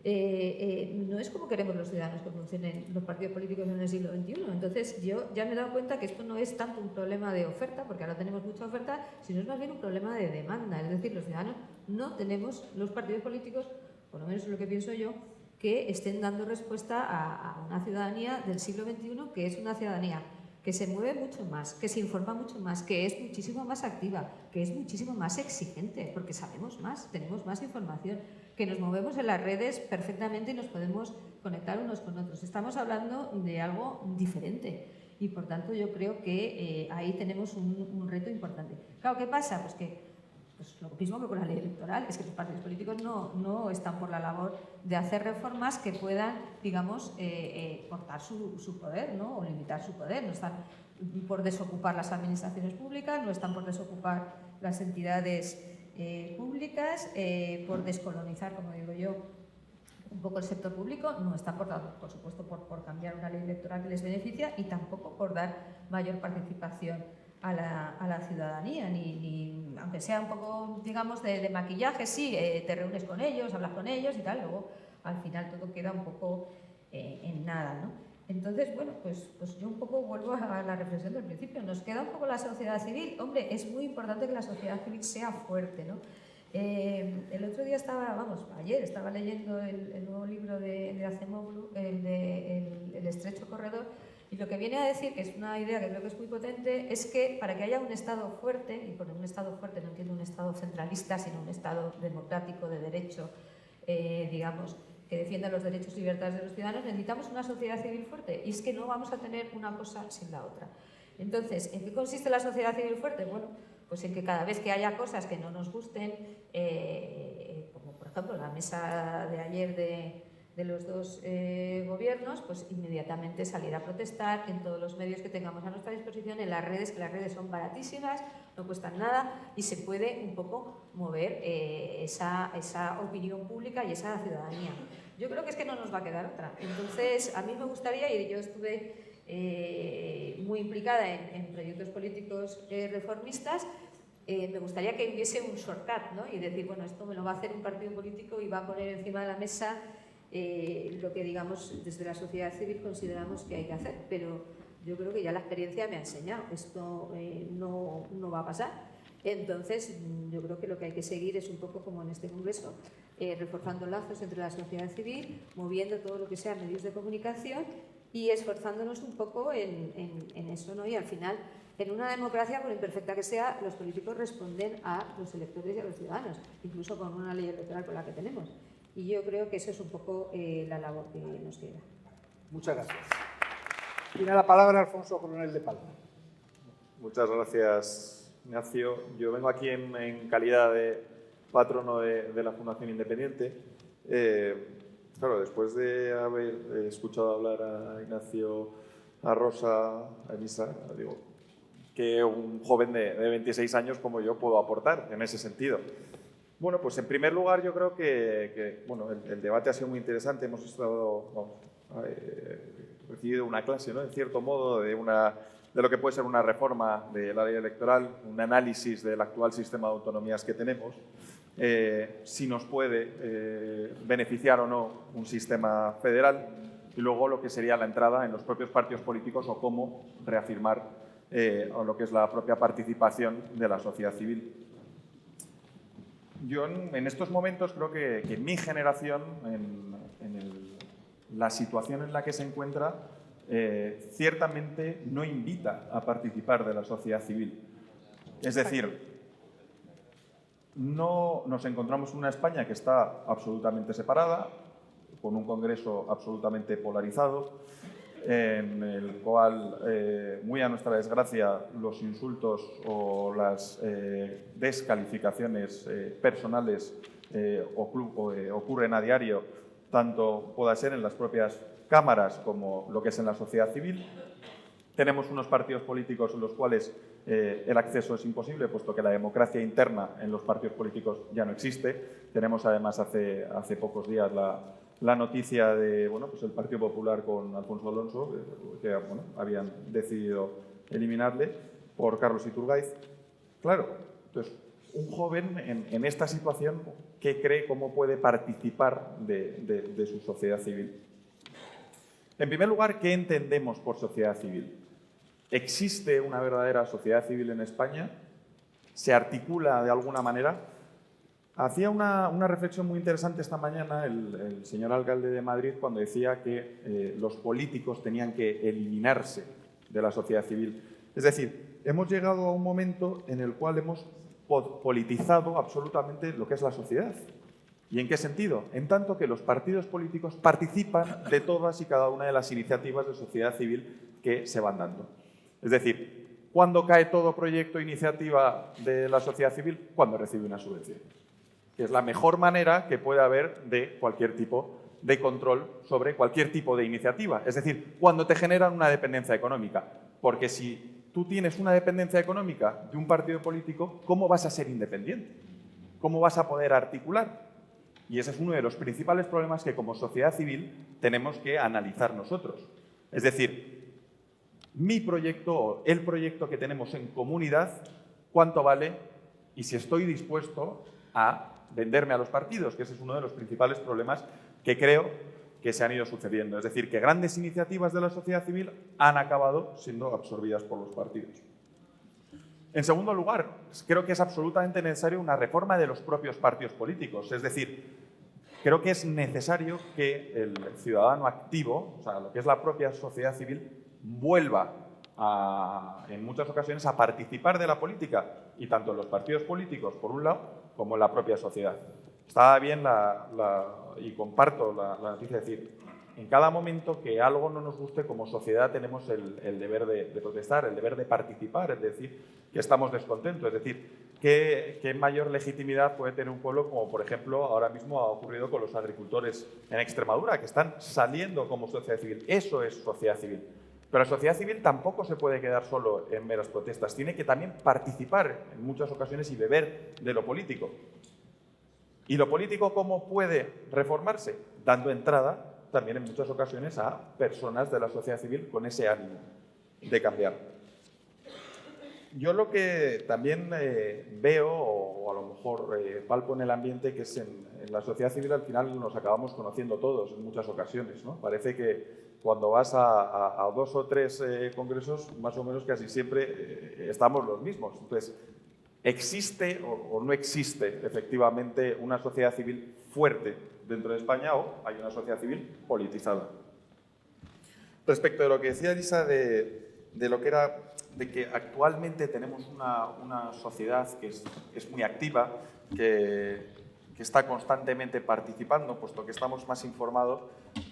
No es como queremos los ciudadanos que funcionen los partidos políticos en el siglo XXI. Entonces yo ya me he dado cuenta que esto no es tanto un problema de oferta, porque ahora tenemos mucha oferta, sino es más bien un problema de demanda. Es decir, los ciudadanos no tenemos los partidos políticos, por lo menos es lo que pienso yo, que estén dando respuesta a una ciudadanía del siglo XXI, que es una ciudadanía que se mueve mucho más, que se informa mucho más, que es muchísimo más activa, que es muchísimo más exigente, porque sabemos más, tenemos más información, que nos movemos en las redes perfectamente y nos podemos conectar unos con otros. Estamos hablando de algo diferente y, por tanto, yo creo que ahí tenemos un reto importante. Claro, ¿qué pasa? Pues que lo mismo que con la ley electoral, es que los partidos políticos no están por la labor de hacer reformas que puedan, digamos, cortar su poder, ¿no?, o limitar su poder. No están por desocupar las administraciones públicas, no están por desocupar las entidades públicas, por descolonizar, como digo yo, un poco el sector público, no están por supuesto por cambiar una ley electoral que les beneficia y tampoco por dar mayor participación a la ciudadanía, ni aunque sea un poco, digamos, de maquillaje, sí, te reúnes con ellos, hablas con ellos y tal, luego al final todo queda un poco en nada, ¿no? Entonces, bueno, pues yo un poco vuelvo a la reflexión del principio, nos queda un poco la sociedad civil. Hombre, es muy importante que la sociedad civil sea fuerte, ¿no? El otro día ayer estaba leyendo el nuevo libro de Acemoglu, el Estrecho Corredor, y lo que viene a decir, que es una idea que creo que es muy potente, es que para que haya un Estado fuerte, y por un Estado fuerte no entiendo un Estado centralista, sino un Estado democrático de derecho, digamos, que defienda los derechos y libertades de los ciudadanos, necesitamos una sociedad civil fuerte, y es que no vamos a tener una cosa sin la otra. Entonces, ¿en qué consiste la sociedad civil fuerte? Bueno, pues en que cada vez que haya cosas que no nos gusten, como por ejemplo la mesa de ayer de los dos gobiernos, pues inmediatamente salir a protestar en todos los medios que tengamos a nuestra disposición, en las redes, que las redes son baratísimas, no cuestan nada y se puede un poco mover esa opinión pública y esa ciudadanía. Yo creo que es que no nos va a quedar otra. Entonces, a mí me gustaría, y yo estuve muy implicada en proyectos políticos reformistas, me gustaría que hubiese un shortcut, ¿no? Y decir, bueno, esto me lo va a hacer un partido político y va a poner encima de la mesa lo que, digamos, desde la sociedad civil consideramos que hay que hacer, pero yo creo que ya la experiencia me ha enseñado, esto no va a pasar. Entonces, yo creo que lo que hay que seguir es un poco como en este congreso, reforzando lazos entre la sociedad civil, moviendo todo lo que sea medios de comunicación y esforzándonos un poco en eso, ¿no? Y al final, en una democracia, por imperfecta que sea, los políticos responden a los electores y a los ciudadanos, incluso con una ley electoral con la que tenemos. Y yo creo que eso es un poco la labor que nos queda. Muchas gracias. Tiene la palabra Alfonso Coronel de Palma. Muchas gracias, Ignacio. Yo vengo aquí en calidad de patrono de la Fundación Independiente. Claro, después de haber escuchado hablar a Ignacio, a Rosa, a Elisa, digo, que un joven de 26 años como yo puedo aportar en ese sentido. Bueno, pues en primer lugar yo creo que bueno, el debate ha sido muy interesante. Hemos recibido una clase, ¿no?, en cierto modo, de lo que puede ser una reforma de la ley electoral, un análisis del actual sistema de autonomías que tenemos, si nos puede beneficiar o no un sistema federal, y luego lo que sería la entrada en los propios partidos políticos o cómo reafirmar lo que es la propia participación de la sociedad civil. Yo en estos momentos creo que mi generación, la situación en la que se encuentra, ciertamente no invita a participar de la sociedad civil. Es decir, no nos encontramos en una España que está absolutamente separada, con un Congreso absolutamente polarizado, en el cual, muy a nuestra desgracia, los insultos o las descalificaciones personales ocurren a diario, tanto pueda ser en las propias cámaras como lo que es en la sociedad civil. Tenemos unos partidos políticos en los cuales el acceso es imposible, puesto que la democracia interna en los partidos políticos ya no existe. Tenemos además hace pocos días la noticia de pues el Partido Popular con Alfonso Alonso, que habían decidido eliminarle por Carlos Iturgaiz. Claro, entonces, un joven en esta situación, ¿qué cree cómo puede participar de su sociedad civil? En primer lugar, ¿qué entendemos por sociedad civil? ¿Existe una verdadera sociedad civil en España? ¿Se articula de alguna manera? Hacía una reflexión muy interesante esta mañana el señor alcalde de Madrid cuando decía que los políticos tenían que eliminarse de la sociedad civil. Es decir, hemos llegado a un momento en el cual hemos politizado absolutamente lo que es la sociedad. ¿Y en qué sentido? En tanto que los partidos políticos participan de todas y cada una de las iniciativas de sociedad civil que se van dando. Es decir, ¿cuándo cae todo proyecto e iniciativa de la sociedad civil? Cuando recibe una subvención, que es la mejor manera que puede haber de cualquier tipo de control sobre cualquier tipo de iniciativa. Es decir, cuando te generan una dependencia económica. Porque si tú tienes una dependencia económica de un partido político, ¿cómo vas a ser independiente? ¿Cómo vas a poder articular? Y ese es uno de los principales problemas que como sociedad civil tenemos que analizar nosotros. Es decir, mi proyecto o el proyecto que tenemos en comunidad, ¿cuánto vale? Y si estoy dispuesto a venderme a los partidos, que ese es uno de los principales problemas que creo que se han ido sucediendo. Es decir, que grandes iniciativas de la sociedad civil han acabado siendo absorbidas por los partidos. En segundo lugar, creo que es absolutamente necesaria una reforma de los propios partidos políticos. Es decir, creo que es necesario que el ciudadano activo, o sea, lo que es la propia sociedad civil, vuelva en muchas ocasiones a participar de la política, y tanto en los partidos políticos, por un lado, como en la propia sociedad. Está bien y comparto la noticia de decir, en cada momento que algo no nos guste, como sociedad tenemos el deber de protestar, el deber de participar, es decir, que estamos descontentos. Es decir, ¿qué mayor legitimidad puede tener un pueblo como, por ejemplo, ahora mismo ha ocurrido con los agricultores en Extremadura, que están saliendo como sociedad civil? Eso es sociedad civil. Pero la sociedad civil tampoco se puede quedar solo en meras protestas. Tiene que también participar en muchas ocasiones y beber de lo político. ¿Y lo político cómo puede reformarse? Dando entrada también en muchas ocasiones a personas de la sociedad civil con ese ánimo de cambiar. Yo lo que también veo, o a lo mejor palpo en el ambiente, que es en la sociedad civil al final nos acabamos conociendo todos en muchas ocasiones, ¿no? Parece que cuando vas a 2 o 3 congresos, más o menos casi siempre estamos los mismos. Entonces, ¿existe o no existe efectivamente una sociedad civil fuerte dentro de España o hay una sociedad civil politizada? Respecto de lo que decía Elisa de lo que era, de que actualmente tenemos una sociedad que es muy activa, que está constantemente participando, puesto que estamos más informados,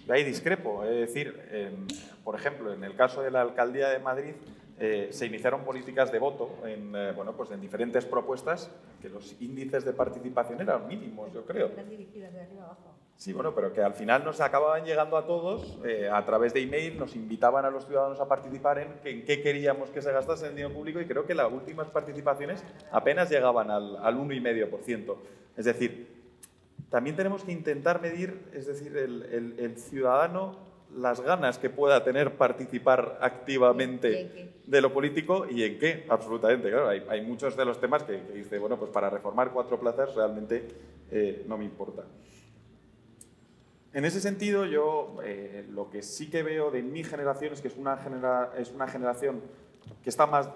de ahí discrepo. Es decir, por ejemplo, en el caso de la Alcaldía de Madrid, se iniciaron políticas de voto en diferentes propuestas, que los índices de participación eran mínimos, yo creo. Están dirigidas de arriba abajo. Sí, bueno, pero que al final nos acababan llegando a todos, a través de email, nos invitaban a los ciudadanos a participar en qué queríamos que se gastase el dinero público y creo que las últimas participaciones apenas llegaban al 1,5%. Es decir, también tenemos que intentar medir, es decir, el ciudadano, las ganas que pueda tener participar activamente de lo político y en qué, absolutamente. Claro, hay muchos de los temas que dice, bueno, pues para reformar 4 plazas realmente no me importa. En ese sentido, yo lo que sí que veo de mi generación es que es una generación que está más,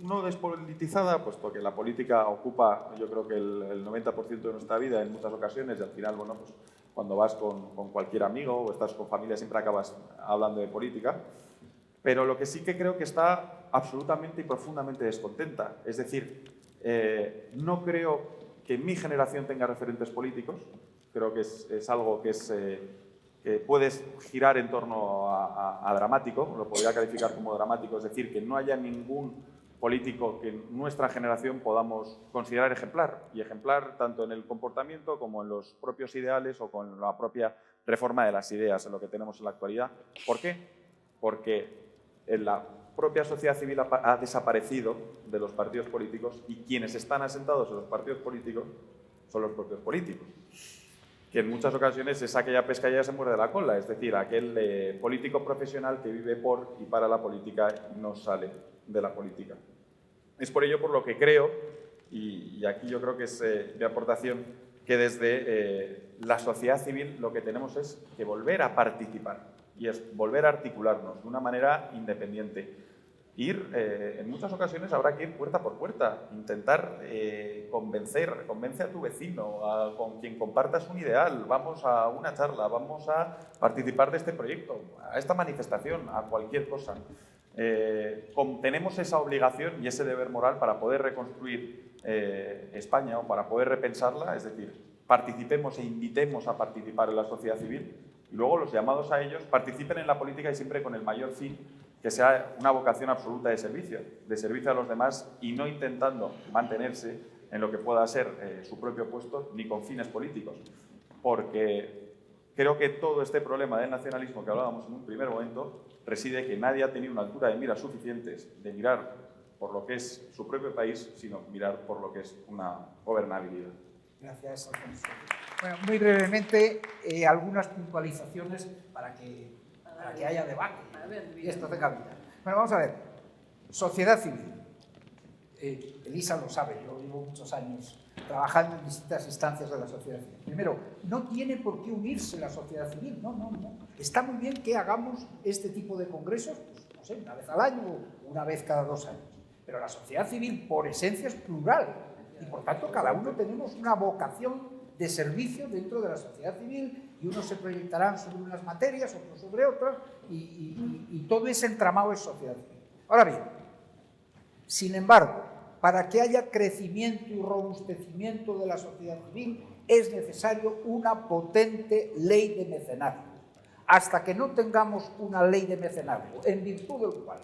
no despolitizada, puesto que la política ocupa, yo creo que el 90% de nuestra vida en muchas ocasiones y al final, bueno, pues cuando vas con cualquier amigo o estás con familia siempre acabas hablando de política, pero lo que sí que creo que está absolutamente y profundamente descontenta. Es decir, no creo que mi generación tenga referentes políticos. Creo que es algo que puedes girar en torno a dramático, lo podría calificar como dramático, es decir, que no haya ningún político que en nuestra generación podamos considerar ejemplar, y ejemplar tanto en el comportamiento como en los propios ideales o con la propia reforma de las ideas en lo que tenemos en la actualidad. ¿Por qué? Porque en la propia sociedad civil ha desaparecido de los partidos políticos y quienes están asentados en los partidos políticos son los propios políticos, que en muchas ocasiones es aquella pesca que ya se muerde la cola, es decir, aquel político profesional que vive por y para la política y no sale de la política. Es por ello por lo que creo, y aquí yo creo que es mi aportación, que desde la sociedad civil lo que tenemos es que volver a participar y es volver a articularnos de una manera independiente. En muchas ocasiones habrá que ir puerta por puerta, intentar convence a tu vecino, con quien compartas un ideal, vamos a una charla, vamos a participar de este proyecto, a esta manifestación, a cualquier cosa. Tenemos esa obligación y ese deber moral para poder reconstruir España o para poder repensarla, es decir, participemos e invitemos a participar en la sociedad civil y luego los llamados a ellos participen en la política y siempre con el mayor fin que sea una vocación absoluta de servicio a los demás y no intentando mantenerse en lo que pueda ser su propio puesto ni con fines políticos. Porque creo que todo este problema del nacionalismo que hablábamos en un primer momento reside que nadie ha tenido una altura de miras suficientes de mirar por lo que es su propio país, sino mirar por lo que es una gobernabilidad. Gracias, Alfonso. Bueno, muy brevemente, algunas puntualizaciones para que haya debate y esto tenga vida. Bueno, vamos a ver. Sociedad civil. Elisa lo sabe, yo llevo muchos años trabajando en distintas instancias de la sociedad civil. Primero, no tiene por qué unirse la sociedad civil, no. Está muy bien que hagamos este tipo de congresos, pues, no sé, una vez al año o una vez cada 2 años. Pero la sociedad civil, por esencia, es plural y, por tanto, cada uno tenemos una vocación de servicio dentro de la sociedad civil y unos se proyectarán sobre unas materias, otros sobre otras y todo ese entramado es sociedad civil. Ahora bien, sin embargo, para que haya crecimiento y robustecimiento de la sociedad civil es necesario una potente ley de mecenazgo. Hasta que no tengamos una ley de mecenazgo, en virtud del cual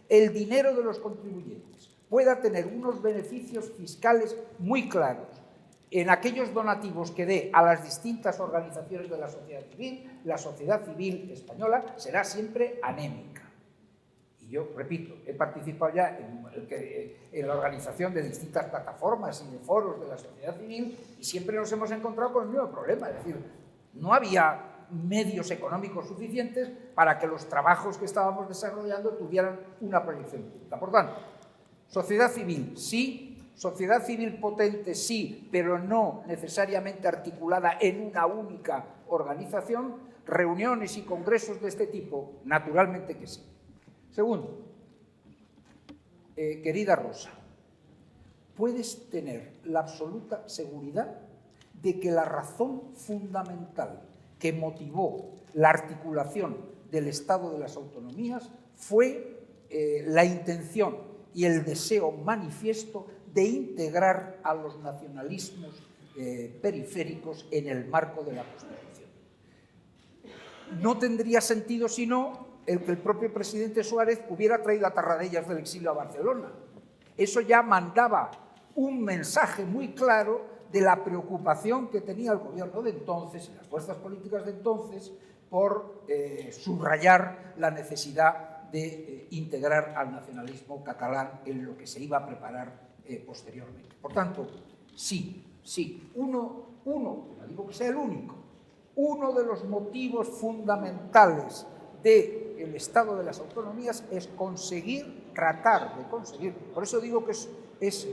el dinero de los contribuyentes pueda tener unos beneficios fiscales muy claros en aquellos donativos que dé a las distintas organizaciones de la sociedad civil española será siempre anémica. Y yo, repito, he participado ya en la organización de distintas plataformas y de foros de la sociedad civil y siempre nos hemos encontrado con el mismo problema, es decir, no había medios económicos suficientes para que los trabajos que estábamos desarrollando tuvieran una proyección pública. Por tanto, Sociedad civil, sí. Sociedad civil potente, sí, pero no necesariamente articulada en una única organización. Reuniones y congresos de este tipo, naturalmente que sí. Segundo, querida Rosa, puedes tener la absoluta seguridad de que la razón fundamental que motivó la articulación del Estado de las Autonomías fue la intención y el deseo manifiesto de integrar a los nacionalismos periféricos en el marco de la Constitución. No tendría sentido, si no, el que el propio presidente Suárez hubiera traído a Tarradellas del exilio a Barcelona. Eso ya mandaba un mensaje muy claro de la preocupación que tenía el gobierno de entonces y las fuerzas políticas de entonces por subrayar la necesidad de integrar al nacionalismo catalán en lo que se iba a preparar posteriormente. Por tanto, sí, no digo que sea el único, uno de los motivos fundamentales del Estado de las Autonomías es tratar de conseguir, por eso digo que es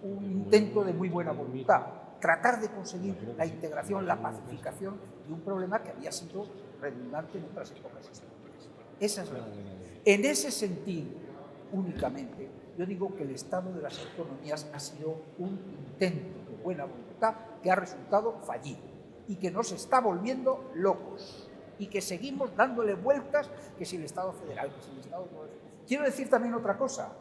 un intento de muy buena voluntad, tratar de conseguir la integración, la pacificación de un problema que había sido redundante en otras épocas históricas. Esa es la verdad. En ese sentido, únicamente, yo digo que el Estado de las Autonomías ha sido un intento de buena voluntad que ha resultado fallido y que nos está volviendo locos y que seguimos dándole vueltas, que si el Estado federal, que si el Estado... Quiero decir también otra cosa,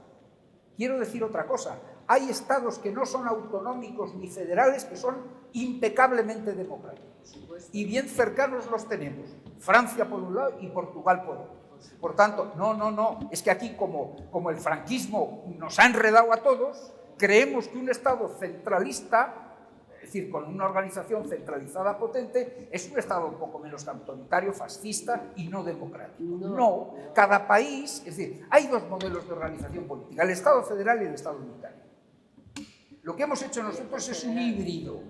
hay estados que no son autonómicos ni federales que son impecablemente democráticos y bien cercanos los tenemos, Francia por un lado y Portugal por otro. Por tanto, no, es que aquí como el franquismo nos ha enredado a todos, creemos que un Estado centralista, es decir, con una organización centralizada potente, es un Estado un poco menos autoritario, fascista y no democrático. No, cada país, es decir, hay dos modelos de organización política, el Estado federal y el Estado unitario. Lo que hemos hecho nosotros es un híbrido.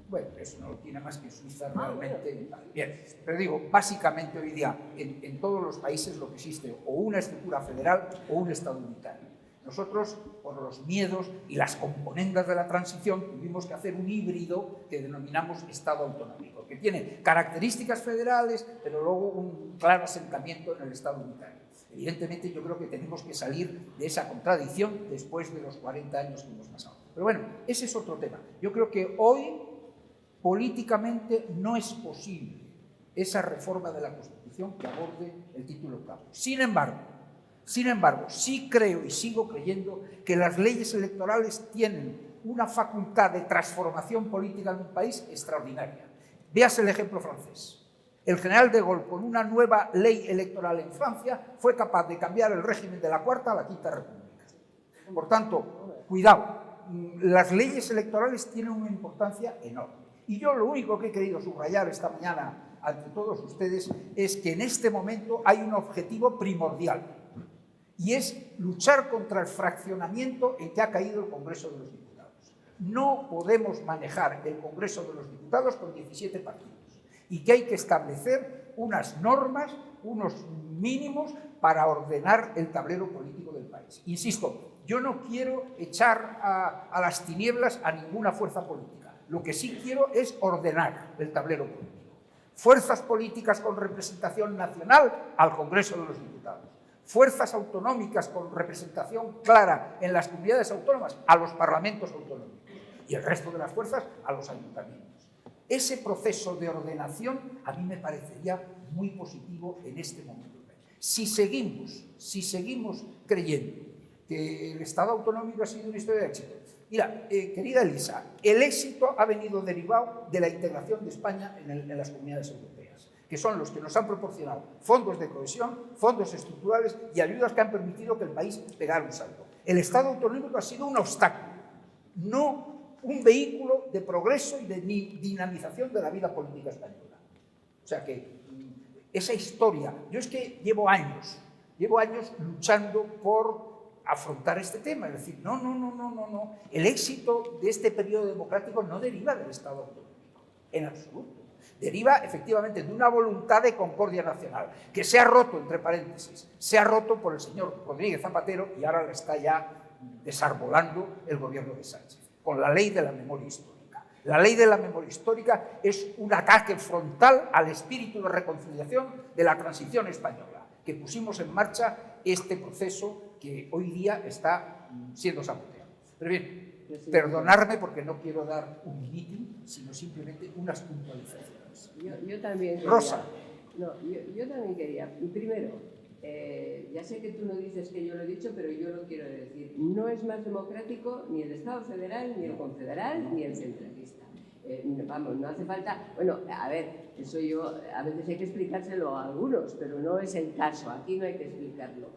Bueno, eso no lo tiene más que Suiza realmente. Bien, pero digo, básicamente hoy día en todos los países lo que existe o una estructura federal o un Estado unitario. Nosotros, por los miedos y las componendas de la transición, tuvimos que hacer un híbrido que denominamos Estado autonómico, que tiene características federales, pero luego un claro asentamiento en el Estado unitario. Evidentemente, yo creo que tenemos que salir de esa contradicción después de los 40 años que hemos pasado. Pero bueno, ese es otro tema. Yo creo que hoy políticamente no es posible esa reforma de la Constitución que aborde el título octavo. Sin embargo, sí creo y sigo creyendo que las leyes electorales tienen una facultad de transformación política en un país extraordinaria. Véase el ejemplo francés. El general de Gaulle, con una nueva ley electoral en Francia, fue capaz de cambiar el régimen de la Cuarta a la Quinta República. Por tanto, cuidado, las leyes electorales tienen una importancia enorme. Y yo lo único que he querido subrayar esta mañana ante todos ustedes es que en este momento hay un objetivo primordial y es luchar contra el fraccionamiento en que ha caído el Congreso de los Diputados. No podemos manejar el Congreso de los Diputados con 17 partidos y que hay que establecer unas normas, unos mínimos para ordenar el tablero político del país. Insisto, yo no quiero echar a las tinieblas a ninguna fuerza política. Lo que sí quiero es ordenar el tablero político. Fuerzas políticas con representación nacional al Congreso de los Diputados. Fuerzas autonómicas con representación clara en las comunidades autónomas a los parlamentos autonómicos. Y el resto de las fuerzas a los ayuntamientos. Ese proceso de ordenación a mí me parecería muy positivo en este momento. Si seguimos creyendo que el Estado autonómico ha sido una historia de éxito. Mira, querida Elisa, el éxito ha venido derivado de la integración de España en las comunidades europeas, que son los que nos han proporcionado fondos de cohesión, fondos estructurales y ayudas que han permitido que el país pegara un salto. El Estado autonómico ha sido un obstáculo, no un vehículo de progreso y de dinamización de la vida política española. O sea que esa historia, yo es que llevo años luchando por afrontar este tema, es decir, no. El éxito de este periodo democrático no deriva del Estado autonómico, en absoluto. Deriva, efectivamente, de una voluntad de concordia nacional, que se ha roto, entre paréntesis, se ha roto por el señor Rodríguez Zapatero y ahora la está ya desarbolando el gobierno de Sánchez, con la ley de la memoria histórica. La ley de la memoria histórica es un ataque frontal al espíritu de reconciliación de la transición española, que pusimos en marcha este proceso que hoy día está siendo saboteado. Pero bien, perdonarme porque no quiero dar un meeting, sino simplemente unas puntualizaciones. Yo también quería, Rosa. No, yo también quería. Primero, ya sé que tú no dices que yo lo he dicho, pero yo lo quiero decir. No es más democrático ni el Estado federal, ni el confederal, ni el centralista. Vamos, no hace falta... Bueno, a ver, eso yo a veces hay que explicárselo a algunos, pero no es el caso. Aquí no hay que explicarlo.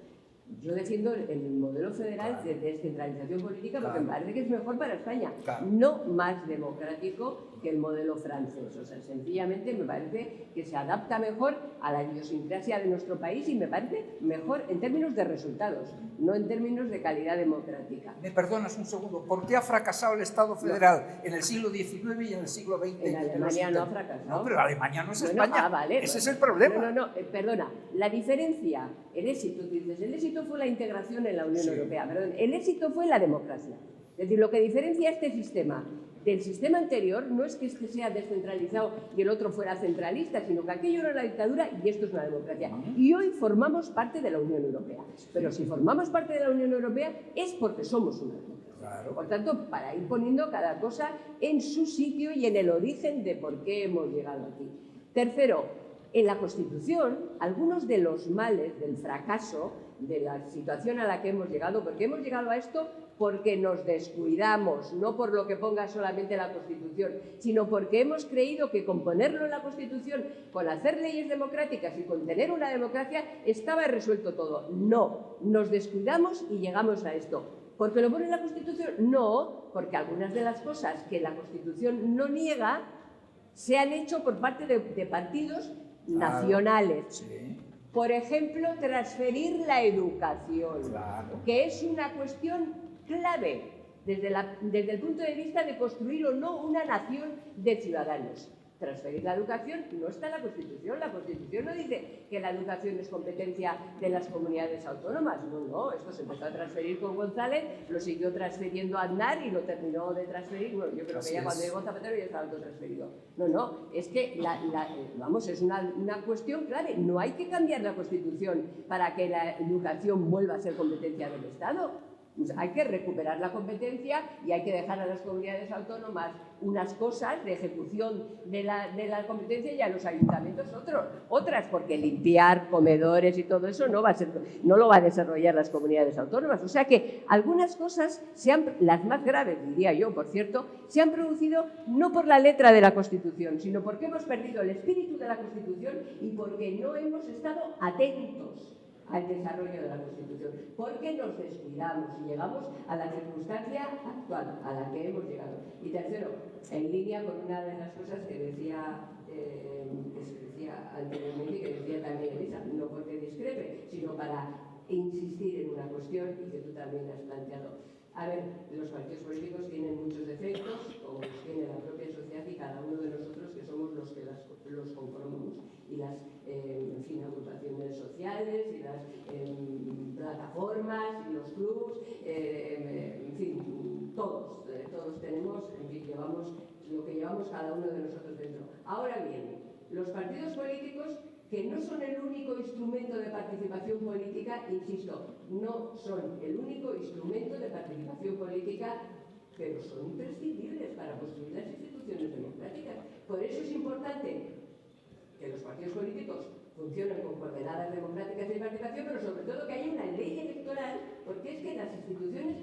Yo defiendo el modelo federal de descentralización política porque me parece que es mejor para España, no más democrático que el modelo francés. O sea, sencillamente me parece que se adapta mejor a la idiosincrasia de nuestro país y me parece mejor en términos de resultados, no en términos de calidad democrática. ¿Me perdonas un segundo? ¿Por qué ha fracasado el Estado federal en el siglo XIX y en el siglo XX? En Alemania no ha fracasado. No, pero Alemania no es España. Vale, ese es el problema. No, perdona. La diferencia, el éxito, tú dices, el éxito fue la integración en la Unión Europea. Perdón, el éxito fue la democracia. Es decir, lo que diferencia este sistema del sistema anterior no es que este sea descentralizado y el otro fuera centralista, sino que aquello era la dictadura y esto es una democracia. Y hoy formamos parte de la Unión Europea. Pero si formamos parte de la Unión Europea es porque somos una democracia. Claro. Por tanto, para ir poniendo cada cosa en su sitio y en el origen de por qué hemos llegado aquí. Tercero, en la Constitución, algunos de los males del fracaso de la situación a la que hemos llegado, porque hemos llegado a esto porque nos descuidamos, no por lo que ponga solamente la Constitución, sino porque hemos creído que con ponerlo en la Constitución, con hacer leyes democráticas y con tener una democracia, estaba resuelto todo. No, nos descuidamos y llegamos a esto. ¿Por qué lo pone en la Constitución? No, porque algunas de las cosas que la Constitución no niega se han hecho por parte de partidos nacionales. Sí. Por ejemplo, transferir la educación, que es una cuestión clave desde el punto de vista de construir o no una nación de ciudadanos. Transferir la educación no está en la Constitución. La Constitución no dice que la educación es competencia de las comunidades autónomas. No, esto se empezó a transferir con González, lo siguió transfiriendo Aznar y lo terminó de transferir. Bueno, yo creo que ya cuando llegó Zapatero ya estaba todo transferido. No, es que es una cuestión clave. No hay que cambiar la Constitución para que la educación vuelva a ser competencia del Estado. Hay que recuperar la competencia y hay que dejar a las comunidades autónomas unas cosas de ejecución de la competencia y a los ayuntamientos otras, porque limpiar comedores y todo eso no lo va a desarrollar las comunidades autónomas. O sea que algunas cosas, las más graves, diría yo, por cierto, se han producido no por la letra de la Constitución, sino porque hemos perdido el espíritu de la Constitución y porque no hemos estado atentos al desarrollo de la Constitución, porque nos descuidamos y llegamos a la circunstancia actual, a la que hemos llegado. Y tercero, en línea con una de las cosas que decía anteriormente y que decía también Elisa, no porque discrepe, sino para insistir en una cuestión y que tú también has planteado. A ver, los partidos políticos tienen muchos defectos, como los tiene la propia sociedad y cada uno de nosotros que somos los que los conformamos. Y las agrupaciones sociales, y las plataformas, y los clubs, todos tenemos, llevamos lo que llevamos cada uno de nosotros dentro. Ahora bien, los partidos políticos, que no son el único instrumento de participación política, insisto, no son el único instrumento de participación política, pero son imprescindibles para construir las instituciones democráticas. Por eso es importante que los partidos políticos funcionen con coordenadas democráticas de participación, pero sobre todo que haya una ley electoral, porque es que las instituciones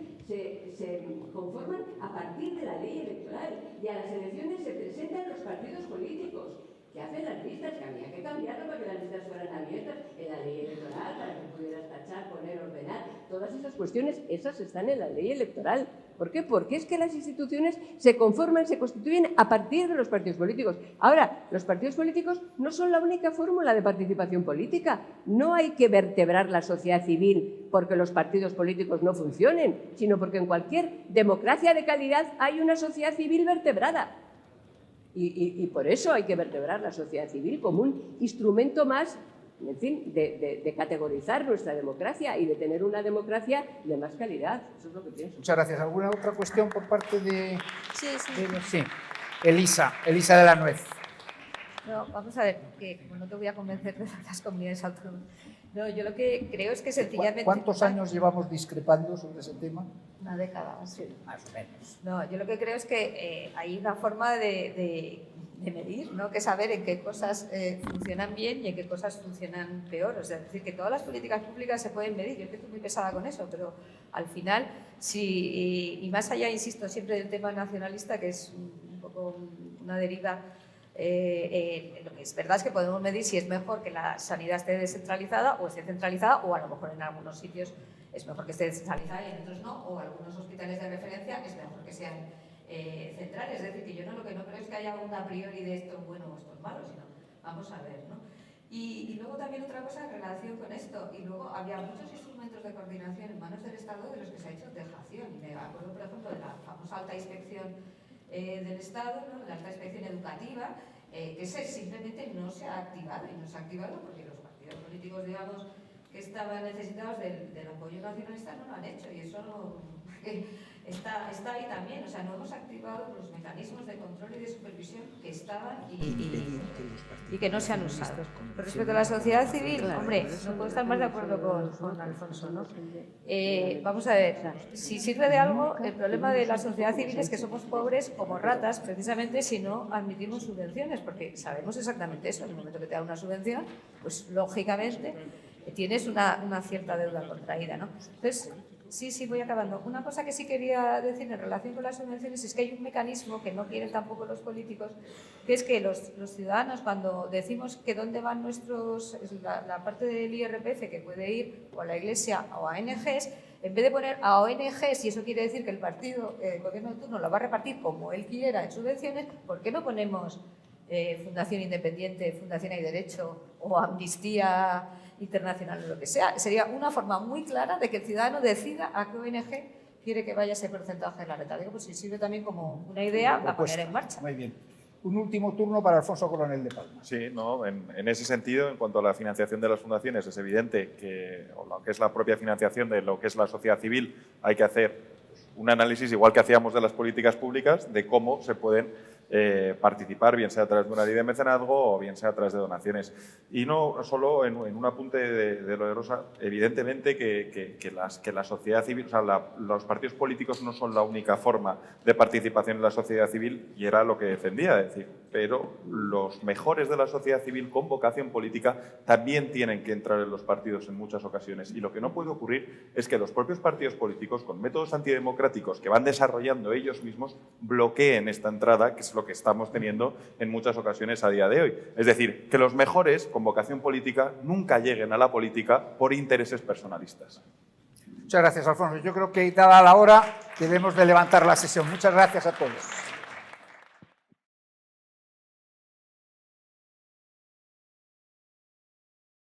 se conforman a partir de la ley electoral y a las elecciones se presentan los partidos políticos que hacen las listas, que había que cambiarlo para que las listas fueran abiertas en la ley electoral, para que pudieras tachar, poner, ordenar. Todas esas cuestiones, esas están en la ley electoral. ¿Por qué? Porque es que las instituciones se conforman, se constituyen a partir de los partidos políticos. Ahora, los partidos políticos no son la única fórmula de participación política. No hay que vertebrar la sociedad civil porque los partidos políticos no funcionen, sino porque en cualquier democracia de calidad hay una sociedad civil vertebrada. Y por eso hay que vertebrar la sociedad civil como un instrumento más, en fin, de categorizar nuestra democracia y de tener una democracia de más calidad. Eso es lo que pienso. Muchas gracias. ¿Alguna otra cuestión por parte de...? Sí. Sí. Elisa de la Nuez. No, vamos a ver, que como no te voy a convencer de las comunidades autónomas. No, yo lo que creo es que sencillamente... ¿Cuántos años llevamos discrepando sobre ese tema? Una década, sí. Más o menos. No, yo lo que creo es que hay una forma de medir, ¿no? Que saber en qué cosas funcionan bien y en qué cosas funcionan peor. O sea, es decir, que todas las políticas públicas se pueden medir. Yo estoy muy pesada con eso, pero al final, y más allá, insisto, siempre del tema nacionalista, que es un poco una deriva. Lo que es verdad es que podemos medir si es mejor que la sanidad esté descentralizada o esté centralizada, o a lo mejor en algunos sitios es mejor que esté descentralizada y en otros no, o algunos hospitales de referencia es mejor que sean centrales. Es decir, que yo lo que no creo es que haya un a priori de esto es bueno o esto es malo, sino vamos a ver, ¿no? Y luego también otra cosa en relación con esto, y luego había muchos instrumentos de coordinación en manos del Estado de los que se ha hecho dejación. Y me acuerdo, por ejemplo, de la famosa alta inspección del Estado, ¿no? La alta inspección educativa, que simplemente no se ha activado, y no se ha activado porque los partidos políticos, digamos, que estaban necesitados del apoyo nacionalista no lo han hecho, y eso está ahí también. O sea, no hemos activado los mecanismos de control y de supervisión que estaban y que no se han usado. Con respecto a la sociedad civil, hombre, no puedo estar más de acuerdo con Alfonso, ¿no? Vamos a ver, si sirve de algo, el problema de la sociedad civil es que somos pobres como ratas, precisamente si no admitimos subvenciones, porque sabemos exactamente eso. En el momento que te da una subvención, pues lógicamente tienes una cierta deuda contraída, ¿no? Entonces, sí, voy acabando. Una cosa que sí quería decir en relación con las subvenciones es que hay un mecanismo que no quieren tampoco los políticos, que es que los ciudadanos, cuando decimos que dónde van la parte del IRPF que puede ir o a la Iglesia o a ONGs, en vez de poner a ONGs, y eso quiere decir que el gobierno de turno lo va a repartir como él quiera en subvenciones, ¿por qué no ponemos Fundación Independiente, Fundación Hay Derecho o Amnistía Internacional o lo que sea? Sería una forma muy clara de que el ciudadano decida a qué ONG quiere que vaya ese porcentaje de la renta. Digo, pues si sirve también como una idea a poner en marcha. Muy bien. Un último turno para Alfonso Coronel de Palma. Sí, no, en ese sentido, en cuanto a la financiación de las fundaciones, es evidente que, o lo que es la propia financiación de lo que es la sociedad civil, hay que hacer un análisis, igual que hacíamos de las políticas públicas, de cómo se pueden participar, bien sea a través de una ley de mecenazgo o bien sea a través de donaciones. Y no solo en un apunte de lo de Rosa, evidentemente que la sociedad civil, o sea, los partidos políticos no son la única forma de participación en la sociedad civil, y era lo que defendía, es decir, pero los mejores de la sociedad civil con vocación política también tienen que entrar en los partidos en muchas ocasiones. Y lo que no puede ocurrir es que los propios partidos políticos, con métodos antidemocráticos que van desarrollando ellos mismos, bloqueen esta entrada, que es lo que estamos teniendo en muchas ocasiones a día de hoy. Es decir, que los mejores con vocación política nunca lleguen a la política por intereses personalistas. Muchas gracias, Alfonso. Yo creo que dada la hora debemos de levantar la sesión. Muchas gracias a todos.